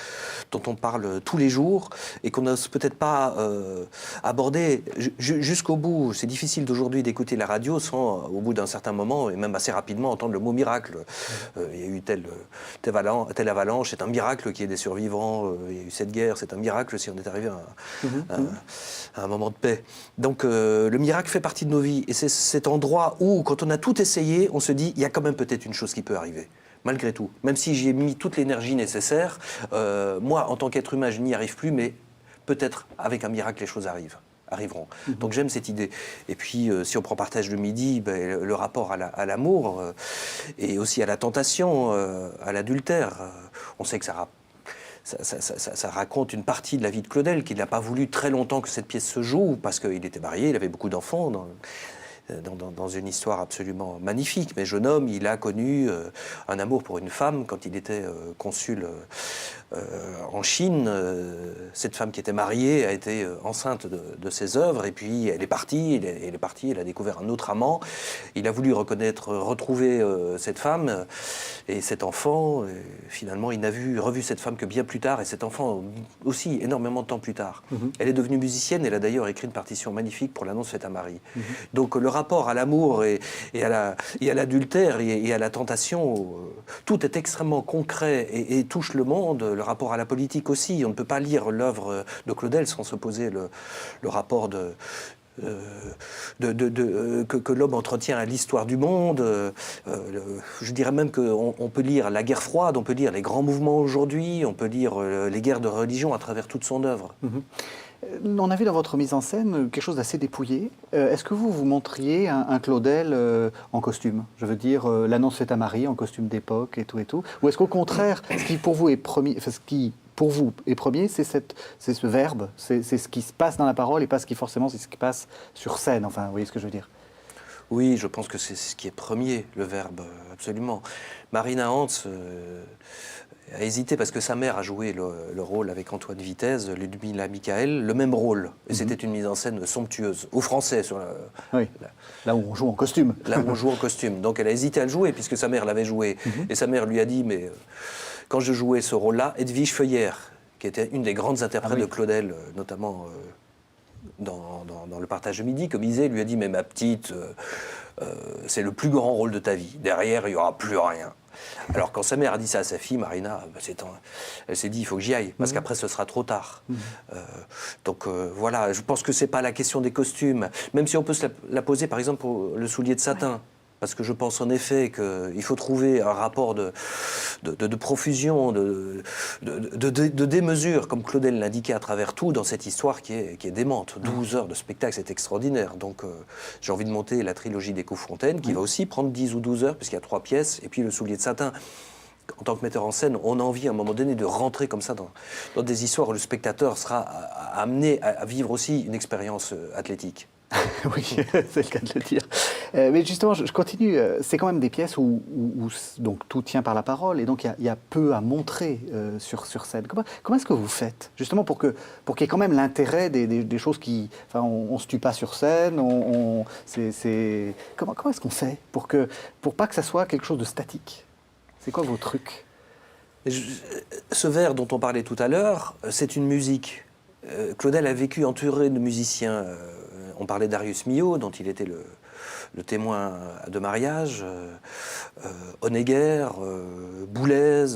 dont on parle tous les jours et qu'on n'ose peut-être pas aborder jusqu'au bout. C'est difficile d'aujourd'hui d'écouter la radio sans, au bout d'un certain moment, et même assez rapidement, entendre le mot miracle. Il y a eu telle avalanche, c'est un miracle qu'il y ait des survivants, il y a eu cette guerre, c'est un miracle si on est arrivé à un moment de paix. Donc le miracle fait partie de nos vies, et c'est cet endroit où, quand on a tout essayé, on se dit, il y a quand même peut-être une chose qui peut arriver. Malgré tout, même si j'y ai mis toute l'énergie nécessaire, moi, en tant qu'être humain, je n'y arrive plus, mais peut-être avec un miracle, les choses arrivent. arriveront. Donc j'aime cette idée. Et puis, si on prend Partage de midi, le rapport à l'amour et aussi à la tentation, à l'adultère, on sait que ça raconte une partie de la vie de Claudel, qu'il n'a pas voulu très longtemps que cette pièce se joue, parce qu'il était marié, il avait beaucoup d'enfants dans une histoire absolument magnifique. Mais jeune homme, il a connu un amour pour une femme quand il était consul en Chine. Cette femme qui était mariée a été enceinte de ses œuvres, et puis elle est partie, elle a découvert un autre amant. Il a voulu retrouver cette femme et cet enfant. Et finalement, il n'a revu cette femme que bien plus tard, et cet enfant aussi énormément de temps plus tard. Elle est devenue musicienne, elle a d'ailleurs écrit une partition magnifique pour l'annonce faite à Marie. Donc le rapport à l'amour et à l'adultère et à la tentation, tout est extrêmement concret et touche le monde. Le rapport à la politique aussi. On ne peut pas lire l'œuvre de Claudel sans se poser le rapport que l'homme entretient à l'histoire du monde. Je dirais même qu'on peut lire la guerre froide, on peut lire les grands mouvements aujourd'hui, on peut lire les guerres de religion à travers toute son œuvre. On a vu dans votre mise en scène quelque chose d'assez dépouillé. Est-ce que vous montriez un Claudel en costume? Je veux dire, l'annonce faite à Marie en costume d'époque et tout. Ou est-ce qu'au contraire, ce qui pour vous est premier, c'est ce verbe, c'est ce qui se passe dans la parole et pas forcément c'est ce qui passe sur scène. Enfin, vous voyez ce que je veux dire? Oui, je pense que c'est ce qui est premier, le verbe, absolument. Marina Hans a hésité parce que sa mère a joué le rôle avec Antoine Vitesse, Ludmilla Michael, le même rôle. Et c'était une mise en scène somptueuse, au français. Là où on joue en costume. Là où on joue en costume. Donc elle a hésité à le jouer puisque sa mère l'avait joué. Et sa mère lui a dit, mais quand je jouais ce rôle-là, Edwige Feuillère, qui était une des grandes interprètes de Claudel, notamment dans le Partage de midi, comme il disait, lui a dit, mais ma petite, c'est le plus grand rôle de ta vie. Derrière, il n'y aura plus rien. Alors quand sa mère a dit ça à sa fille, Marina, elle s'est dit il faut que j'y aille, parce qu'après ce sera trop tard. Donc voilà, je pense que c'est pas la question des costumes, même si on peut se la poser par exemple pour le soulier de satin. Parce que je pense en effet qu'il faut trouver un rapport de profusion, de démesure, comme Claudel l'indiquait à travers tout, dans cette histoire qui est démente. 12 heures de spectacle, c'est extraordinaire. Donc j'ai envie de monter la trilogie des Coups-Fontaine, qui va aussi prendre 10 ou 12 heures, puisqu'il y a 3 pièces, et puis le soulier de satin. En tant que metteur en scène, on a envie à un moment donné de rentrer comme ça dans des histoires où le spectateur sera amené à vivre aussi une expérience athlétique. Oui, c'est le cas de le dire. Mais justement, je continue. C'est quand même des pièces où donc, tout tient par la parole et donc il y a peu à montrer sur scène. Comment est-ce que vous faites justement pour qu'il y ait quand même l'intérêt des choses qui... Enfin, on ne se tue pas sur scène. Comment est-ce qu'on fait pour pas que ça soit quelque chose de statique? C'est quoi vos trucs? Ce vers dont on parlait tout à l'heure, c'est une musique. Claudel a vécu entouré de musiciens. On parlait d'Arius Milhaud, dont il était le témoin de mariage, Honegger, Boulez,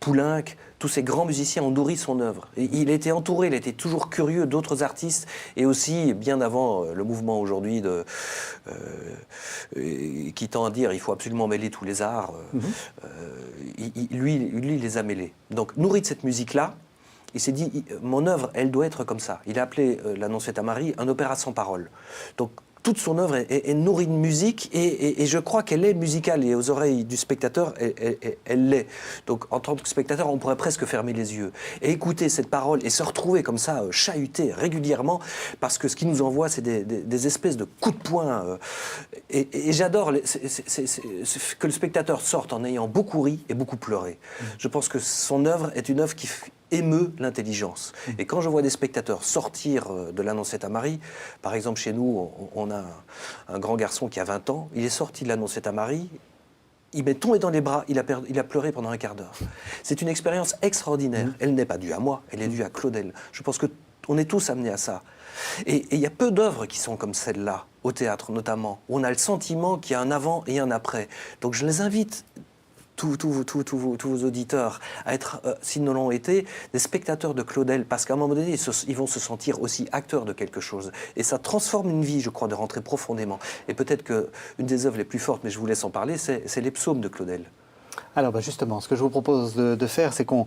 Poulenc, tous ces grands musiciens ont nourri son œuvre. Et il était entouré, il était toujours curieux d'autres artistes, et aussi, bien avant le mouvement aujourd'hui qui tend à dire il faut absolument mêler tous les arts, lui, il les a mêlés. Donc, nourri de cette musique-là, il s'est dit, mon œuvre, elle doit être comme ça. Il a appelé l'annonce faite à Marie un opéra sans parole. Donc, toute son œuvre est nourrie de musique et je crois qu'elle est musicale et aux oreilles du spectateur, elle l'est. Donc, en tant que spectateur, on pourrait presque fermer les yeux et écouter cette parole et se retrouver comme ça, chahuté régulièrement, parce que ce qui nous envoie, c'est des espèces de coups de poing. Et j'adore que le spectateur sorte en ayant beaucoup ri et beaucoup pleuré. Je pense que son œuvre est une œuvre qui émeut l'intelligence. Et quand je vois des spectateurs sortir de l'annonce faite à Marie, par exemple chez nous, on a un grand garçon qui a 20 ans, il est sorti de l'annonce faite à Marie, il m'est tombé dans les bras, il a pleuré pendant un quart d'heure. C'est une expérience extraordinaire. Elle n'est pas due à moi, elle est due à Claudel. Je pense qu'on est tous amenés à ça. Et il y a peu d'œuvres qui sont comme celle-là, au théâtre notamment, où on a le sentiment qu'il y a un avant et un après. Donc je les invite, tous vos auditeurs, à être, s'ils ne l'ont été, des spectateurs de Claudel, parce qu'à un moment donné, ils vont se sentir aussi acteurs de quelque chose. Et ça transforme une vie, je crois, de rentrer profondément. Et peut-être qu'une des œuvres les plus fortes, mais je vous laisse en parler, c'est les psaumes de Claudel. Alors justement, ce que je vous propose de faire, c'est qu'on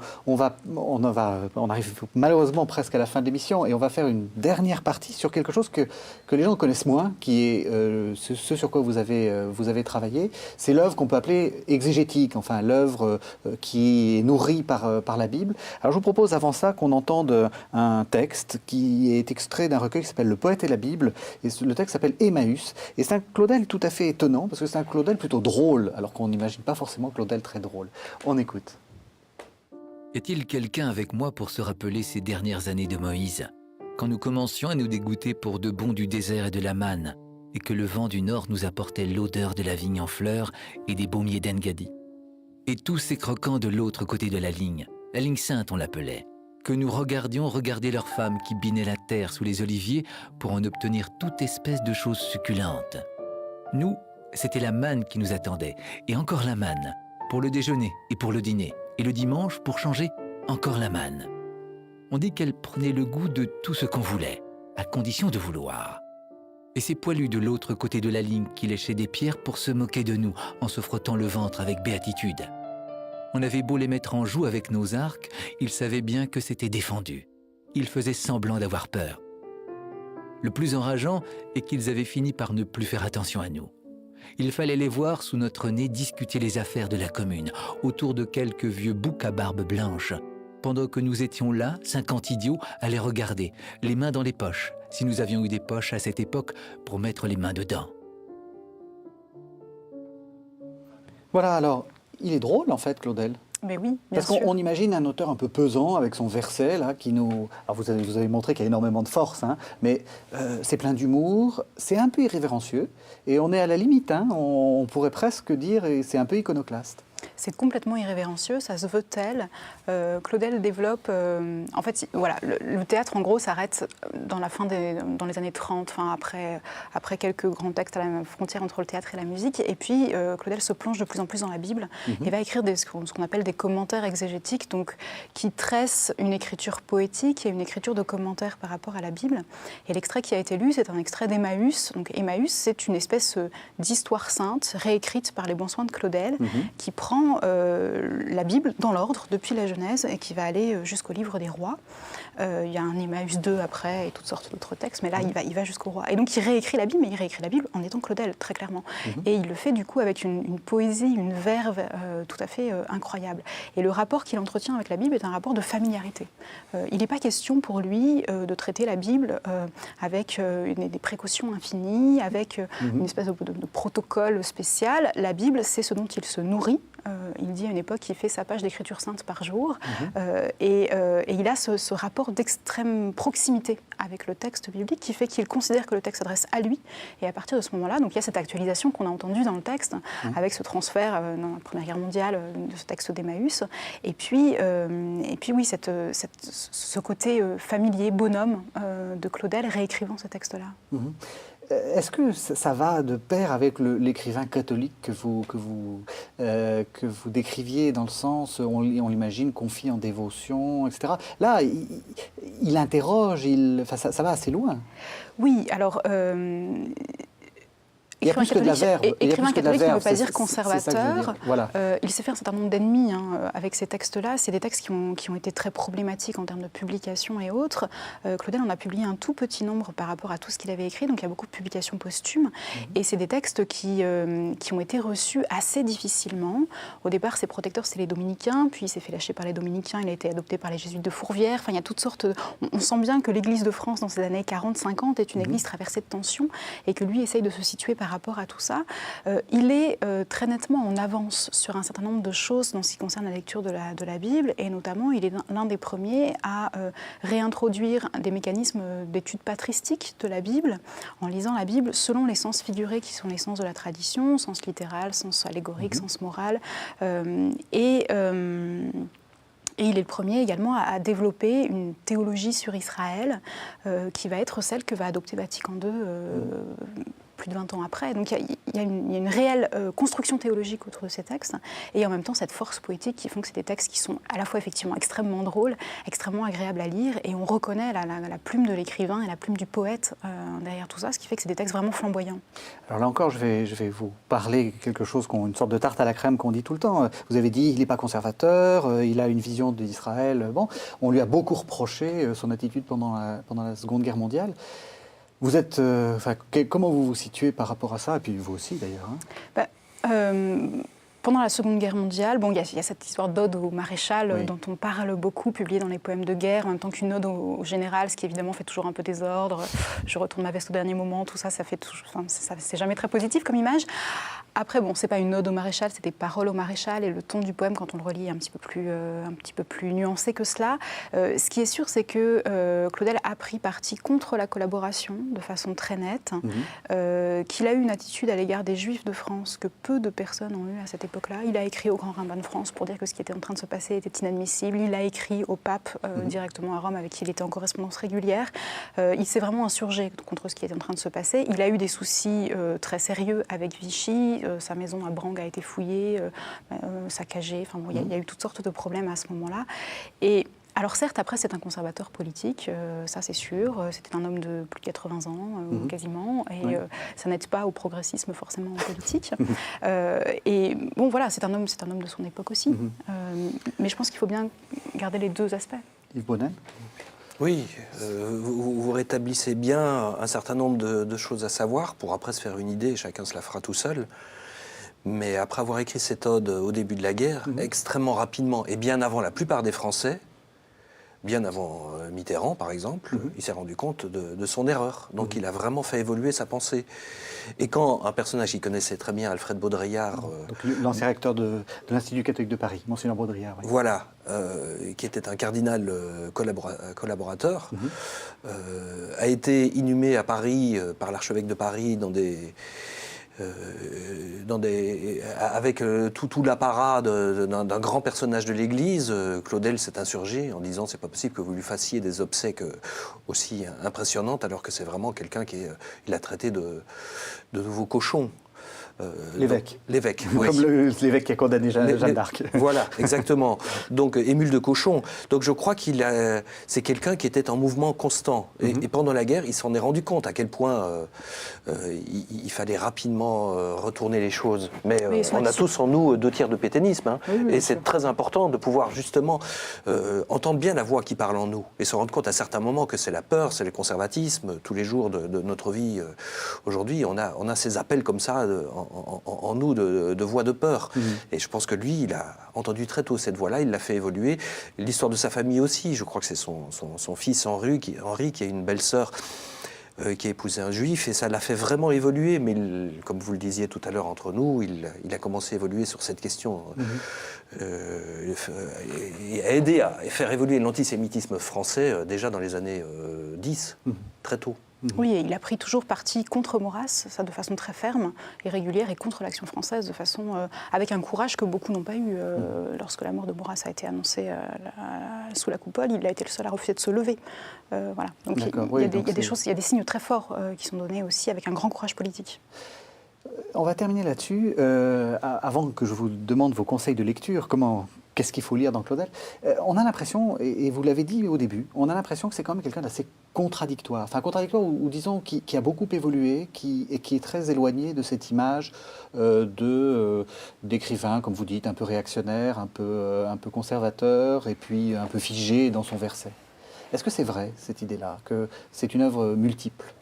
arrive malheureusement presque à la fin de l'émission et on va faire une dernière partie sur quelque chose que les gens connaissent moins, qui est ce sur quoi vous avez travaillé. C'est l'œuvre qu'on peut appeler exégétique, enfin l'œuvre qui est nourrie par la Bible. Alors je vous propose avant ça qu'on entende un texte qui est extrait d'un recueil qui s'appelle Le Poète et la Bible. Et le texte s'appelle Emmaüs. Et c'est un Claudel tout à fait étonnant parce que c'est un Claudel plutôt drôle, alors qu'on n'imagine pas forcément Claudel très drôle. On écoute. Y a-t-il quelqu'un avec moi pour se rappeler ces dernières années de Moïse, quand nous commencions à nous dégoûter pour de bon du désert et de la manne, et que le vent du nord nous apportait l'odeur de la vigne en fleurs et des baumiers d'Engadi, et tous ces croquants de l'autre côté de la ligne sainte on l'appelait, que nous regardions regarder leurs femmes qui binaient la terre sous les oliviers pour en obtenir toute espèce de choses succulentes. Nous, c'était la manne qui nous attendait, et encore la manne, pour le déjeuner et pour le dîner, et le dimanche, pour changer, encore la manne. On dit qu'elle prenait le goût de tout ce qu'on voulait, à condition de vouloir. Et ces poilus de l'autre côté de la ligne qui léchaient des pierres pour se moquer de nous, en se frottant le ventre avec béatitude. On avait beau les mettre en joue avec nos arcs, ils savaient bien que c'était défendu. Ils faisaient semblant d'avoir peur. Le plus enrageant est qu'ils avaient fini par ne plus faire attention à nous. Il fallait les voir sous notre nez discuter les affaires de la commune, autour de quelques vieux boucs à barbe blanche, pendant que nous étions là, 50 idiots, à les regarder, les mains dans les poches, si nous avions eu des poches à cette époque pour mettre les mains dedans. Voilà, alors, il est drôle en fait, Claudel. Mais oui, bien Parce sûr. qu'on imagine un auteur un peu pesant avec son verset là, qui nous. Alors vous avez montré qu'il y a énormément de force, hein, mais c'est plein d'humour, c'est un peu irrévérencieux, et on est à la limite, hein, on pourrait presque dire, et c'est un peu iconoclaste. C'est complètement irrévérencieux, ça se veut tel. Claudel développe... en fait, voilà, le théâtre, en gros, s'arrête dans les années 30, enfin, après quelques grands textes à la frontière entre le théâtre et la musique. Et puis, Claudel se plonge de plus en plus dans la Bible et va écrire ce qu'on appelle des commentaires exégétiques, donc, qui tressent une écriture poétique et une écriture de commentaires par rapport à la Bible. Et l'extrait qui a été lu, c'est un extrait d'Emmaüs. Donc, Emmaüs, c'est une espèce d'histoire sainte réécrite par les bons soins de Claudel, qui prend la Bible dans l'ordre depuis la Genèse et qui va aller jusqu'au livre des rois. Il y a un Emmaüs 2 après et toutes sortes d'autres textes, mais là il va jusqu'au roi. Et donc il réécrit la Bible, mais il réécrit la Bible en étant Claudel, très clairement. Et il le fait du coup avec une poésie, une verve tout à fait incroyable. Et le rapport qu'il entretient avec la Bible est un rapport de familiarité. Il n'est pas question pour lui de traiter la Bible avec des précautions infinies, avec une espèce de protocole spécial. La Bible, c'est ce dont il se nourrit. Il dit à une époque qu'il fait sa page d'écriture sainte par jour et il a ce rapport d'extrême proximité avec le texte biblique qui fait qu'il considère que le texte s'adresse à lui et à partir de ce moment-là, donc il y a cette actualisation qu'on a entendue dans le texte avec ce transfert dans la Première Guerre mondiale de ce texte d'Emmaüs et puis oui, ce côté familier, bonhomme de Claudel réécrivant ce texte-là. Est-ce que ça va de pair avec l'écrivain catholique que vous décriviez dans le sens, on l'imagine, confié en dévotion, etc. Là, il interroge, ça va assez loin. Oui, alors... Il y a plus que de la verve. Écrivain catholique ne veut pas dire conservateur. Voilà. Il s'est fait un certain nombre d'ennemis avec ces textes-là. C'est des textes qui ont été très problématiques en termes de publication et autres. Claudel en a publié un tout petit nombre par rapport à tout ce qu'il avait écrit, donc il y a beaucoup de publications posthumes. Et c'est des textes qui ont été reçus assez difficilement. Au départ, ses protecteurs, c'est les dominicains, puis il s'est fait lâcher par les dominicains, il a été adopté par les jésuites de Fourvière. Enfin, il y a toutes sortes... On sent bien que l'Église de France, dans ces années 40-50, est une église traversée de tensions et que lui essaye de se situer par rapport à tout ça. Il est très nettement en avance sur un certain nombre de choses dans ce qui concerne la lecture de la Bible, et notamment il est l'un des premiers à réintroduire des mécanismes d'étude patristique de la Bible, en lisant la Bible selon les sens figurés qui sont les sens de la tradition, sens littéral, sens allégorique, sens moral, et il est le premier également à développer une théologie sur Israël qui va être celle que va adopter Vatican II plus de 20 ans après. Donc il y a une réelle construction théologique autour de ces textes, et en même temps cette force poétique qui font que c'est des textes qui sont à la fois effectivement extrêmement drôles, extrêmement agréables à lire, et on reconnaît la plume de l'écrivain et la plume du poète derrière tout ça, ce qui fait que c'est des textes vraiment flamboyants. Alors là encore, je vais vous parler quelque chose, une sorte de tarte à la crème qu'on dit tout le temps. Vous avez dit, il n'est pas conservateur, il a une vision d'Israël. Bon, on lui a beaucoup reproché son attitude pendant la Seconde Guerre mondiale. Vous êtes, comment vous vous situez par rapport à ça, et puis vous aussi d'ailleurs, hein? Pendant la Seconde Guerre mondiale, bon, il y a cette histoire d'ode au maréchal dont on parle beaucoup, publiée dans les poèmes de guerre, en même temps qu'une ode au général, ce qui évidemment fait toujours un peu désordre. Je retourne ma veste au dernier moment, tout ça, c'est jamais très positif comme image. Après, bon, c'est pas une ode au maréchal, c'est des paroles au maréchal, et le ton du poème, quand on le relit, est un petit peu plus nuancé que cela. Ce qui est sûr, c'est que Claudel a pris parti contre la collaboration de façon très nette, qu'il a eu une attitude à l'égard des Juifs de France que peu de personnes ont eu à cette époque-là. Il a écrit au grand rabbin de France pour dire que ce qui était en train de se passer était inadmissible. Il a écrit au pape directement à Rome, avec qui il était en correspondance régulière. Il s'est vraiment insurgé contre ce qui était en train de se passer. Il a eu des soucis très sérieux avec Vichy. Sa maison à Brangue a été fouillée, saccagée. Enfin, bon, il y a eu toutes sortes de problèmes à ce moment-là. Et alors certes, après, c'est un conservateur politique, ça c'est sûr. C'était un homme de plus de 80 ans, quasiment, et ça n'aide pas au progressisme forcément en politique. Et bon, voilà, c'est un homme de son époque aussi. Mais je pense qu'il faut bien garder les deux aspects. Yves Bonnel? Oui, vous rétablissez bien un certain nombre de choses à savoir pour après se faire une idée, chacun se la fera tout seul. Mais après avoir écrit cette ode au début de la guerre, extrêmement rapidement, et bien avant la plupart des Français, bien avant Mitterrand par exemple, il s'est rendu compte de son erreur. Donc il a vraiment fait évoluer sa pensée. Et quand un personnage qu'il connaissait très bien, Alfred Baudrillard... l'ancien recteur de l'Institut catholique de Paris, Monseigneur Baudrillard. Oui. Voilà, qui était un cardinal collaborateur, a été inhumé à Paris par l'archevêque de Paris avec tout l'apparat d'un grand personnage de l'Église. Claudel s'est insurgé en disant c'est pas possible que vous lui fassiez des obsèques aussi impressionnantes, alors que c'est vraiment quelqu'un il a traité de nouveau cochon. L'évêque. L'évêque, oui. Comme l'évêque qui a condamné Jeanne d'Arc. Voilà, exactement. Donc, émule de cochon. Donc, je crois c'est quelqu'un qui était en mouvement constant. Et pendant la guerre, il s'en est rendu compte à quel point il fallait rapidement retourner les choses. Mais on a tous en nous 2 tiers de pétainisme. Hein. Et c'est très important de pouvoir, justement, entendre bien la voix qui parle en nous. Et se rendre compte à certains moments que c'est la peur, c'est le conservatisme. Tous les jours de notre vie, aujourd'hui, on a ces appels comme ça en nous de voix de peur. Et je pense que lui, il a entendu très tôt cette voix-là, il l'a fait évoluer. L'histoire de sa famille aussi, je crois que c'est son fils Henri qui a une belle sœur qui a épousé un juif, et ça l'a fait vraiment évoluer. Mais comme vous le disiez tout à l'heure entre nous, il a commencé à évoluer sur cette question, et a aidé à faire évoluer l'antisémitisme français déjà dans les années 10, très tôt. Oui, et il a pris toujours parti contre Maurras, ça de façon très ferme et régulière, et contre l'Action française de façon avec un courage que beaucoup n'ont pas eu. Lorsque la mort de Maurras a été annoncée sous la coupole, il a été le seul à refuser de se lever. Voilà. Donc il y a des choses, il y a des signes très forts qui sont donnés aussi avec un grand courage politique. On va terminer là-dessus. Avant que je vous demande vos conseils de lecture, qu'est-ce qu'il faut lire dans Claudel? On a l'impression, et vous l'avez dit au début, on a l'impression que c'est quand même quelqu'un d'assez contradictoire. Enfin, contradictoire ou disons qui a beaucoup évolué, et qui est très éloigné de cette image d'écrivain, comme vous dites, un peu réactionnaire, un peu conservateur, et puis un peu figé dans son verset. Est-ce que c'est vrai, cette idée-là, que c'est une œuvre multiple?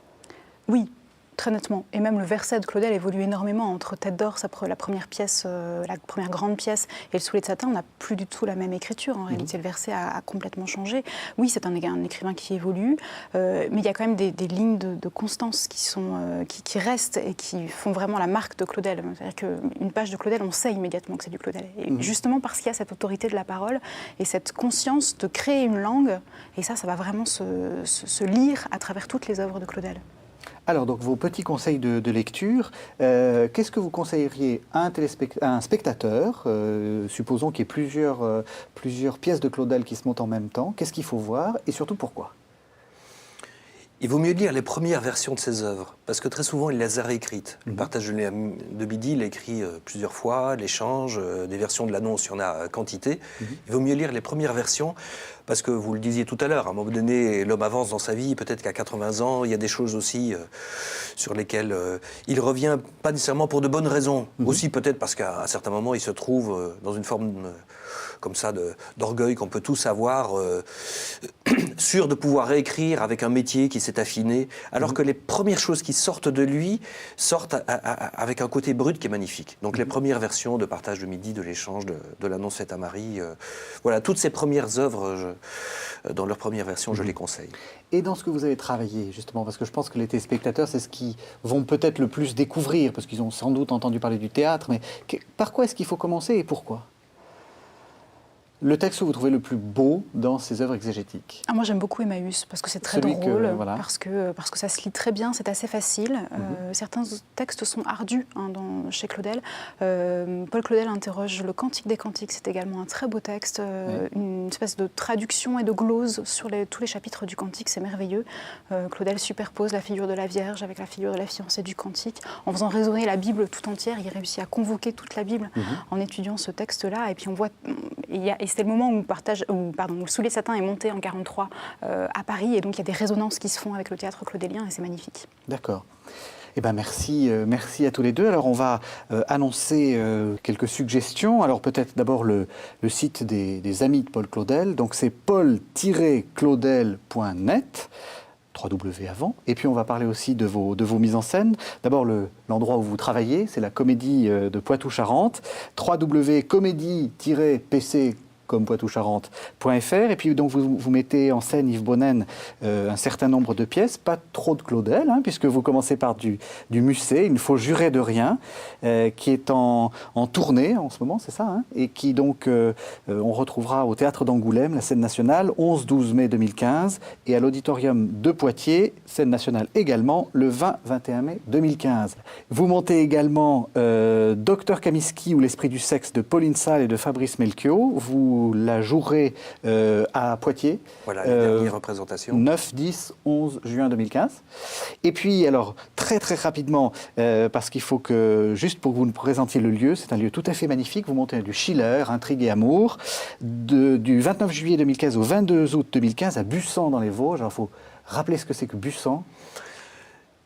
Oui. Très nettement. Et même le verset de Claudel évolue énormément entre Tête d'or, la première pièce, la première grande pièce, et le Soulier de satin. On n'a plus du tout la même écriture. En réalité, le verset a complètement changé. Oui, c'est un écrivain qui évolue, mais il y a quand même des lignes de constance qui restent et qui font vraiment la marque de Claudel. C'est-à-dire qu'une page de Claudel, on sait immédiatement que c'est du Claudel. Et justement parce qu'il y a cette autorité de la parole et cette conscience de créer une langue, et ça va vraiment se lire à travers toutes les œuvres de Claudel. Alors, donc, vos petits conseils de lecture, qu'est-ce que vous conseilleriez à un spectateur, supposons qu'il y ait plusieurs pièces de Claudel qui se montent en même temps, qu'est-ce qu'il faut voir et surtout pourquoi? Il vaut mieux lire les premières versions de ses œuvres, parce que très souvent, il les a réécrites. Le partage de midi, il l'a écrit plusieurs fois, l'échange, des versions de l'annonce, il y en a quantité. Il vaut mieux lire les premières versions, parce que vous le disiez tout à l'heure, à un moment donné, l'homme avance dans sa vie, peut-être qu'à 80 ans, il y a des choses aussi sur lesquelles il revient, pas nécessairement pour de bonnes raisons, aussi peut-être parce qu'à certains moments, il se trouve dans une forme comme ça d'orgueil qu'on peut tous avoir, sûr de pouvoir réécrire avec un métier qui s'est affiné, alors que les premières choses qui sortent de lui sortent avec un côté brut qui est magnifique. Donc les premières versions de Partage de midi, de l'échange, de l'annonce faite à Marie, voilà, toutes ces premières œuvres, dans leur première version, je les conseille. Et dans ce que vous avez travaillé, justement, parce que je pense que les téléspectateurs, c'est ce qu'ils vont peut-être le plus découvrir, parce qu'ils ont sans doute entendu parler du théâtre, mais par quoi est-ce qu'il faut commencer et pourquoi ? Le texte que vous trouvez le plus beau dans ces œuvres exégétiques? Moi, j'aime beaucoup Emmaüs, parce que c'est très Celui que, drôle, voilà. parce que ça se lit très bien, c'est assez facile. Certains textes sont ardus chez Claudel. Paul Claudel interroge le Cantique des Cantiques, c'est également un très beau texte, une espèce de traduction et de glose sur tous les chapitres du Cantique, c'est merveilleux. Claudel superpose la figure de la Vierge avec la figure de la fiancée du Cantique. En faisant résonner la Bible tout entière, il réussit à convoquer toute la Bible en étudiant ce texte-là. Et puis on voit... Et c'était le moment où le Soulier Satin est monté en 1943 à Paris, et donc il y a des résonances qui se font avec le théâtre claudélien, et c'est magnifique. D'accord. Eh ben merci à tous les deux. Alors on va annoncer quelques suggestions. Alors peut-être d'abord le site des amis de Paul Claudel. Donc c'est paul-claudel.net. 3W avant. Et puis on va parler aussi de vos mises en scène. D'abord l'endroit où vous travaillez, c'est la Comédie de Poitou-Charentes. www.comédie-pc comme poitou-charentes.fr. Et puis donc vous mettez en scène, Yves Bonnen, un certain nombre de pièces, pas trop de Claudel, puisque vous commencez par du Musset, Il ne faut jurer de rien, qui est en tournée en ce moment, c'est ça, et qui donc on retrouvera au Théâtre d'Angoulême, la scène nationale, 11-12 mai 2015, et à l'Auditorium de Poitiers, scène nationale également, le 20-21 mai 2015. Vous montez également Docteur Kamiski ou l'Esprit du sexe de Pauline Salle et de Fabrice Melchior. Vous la jouerez à Poitiers. Voilà, la dernière représentation. 9, 10, 11 juin 2015. Et puis, alors, très très rapidement, parce qu'il faut que, juste pour que vous nous présentiez le lieu, c'est un lieu tout à fait magnifique. Vous montez du Schiller, Intrigue et amour, du 29 juillet 2015 au 22 août 2015 à Bussan dans les Vosges. Alors, il faut rappeler ce que c'est que Bussan.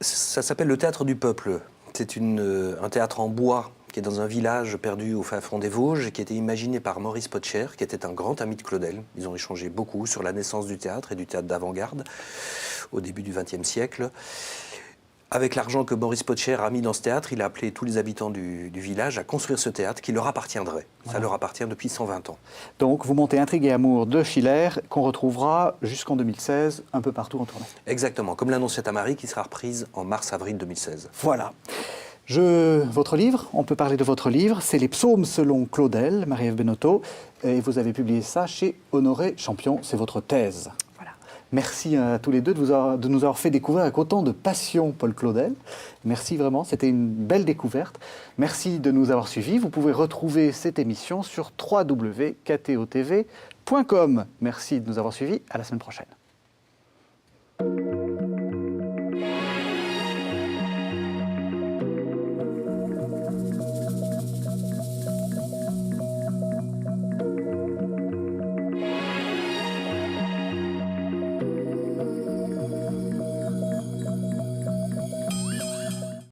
Ça s'appelle le Théâtre du Peuple. C'est un théâtre en bois qui est dans un village perdu au fin fond des Vosges, qui a été imaginé par Maurice Potcher, qui était un grand ami de Claudel. Ils ont échangé beaucoup sur la naissance du théâtre et du théâtre d'avant-garde au début du XXe siècle. Avec l'argent que Maurice Potcher a mis dans ce théâtre, il a appelé tous les habitants du village à construire ce théâtre qui leur appartiendrait. Ça leur appartient depuis 120 ans. Donc vous montez Intrigue et amour de Schiller, qu'on retrouvera jusqu'en 2016 un peu partout en tournée. Exactement, comme l'annonce faite à Marie, qui sera reprise en mars-avril 2016. Voilà. Votre livre, on peut parler de votre livre, c'est Les Psaumes selon Claudel, Marie-Ève Benotto, et vous avez publié ça chez Honoré Champion, c'est votre thèse. Voilà. Merci à tous les deux de nous avoir fait découvrir avec autant de passion Paul Claudel. Merci vraiment, c'était une belle découverte. Merci de nous avoir suivis. Vous pouvez retrouver cette émission sur www.ktotv.com. Merci de nous avoir suivis, à la semaine prochaine.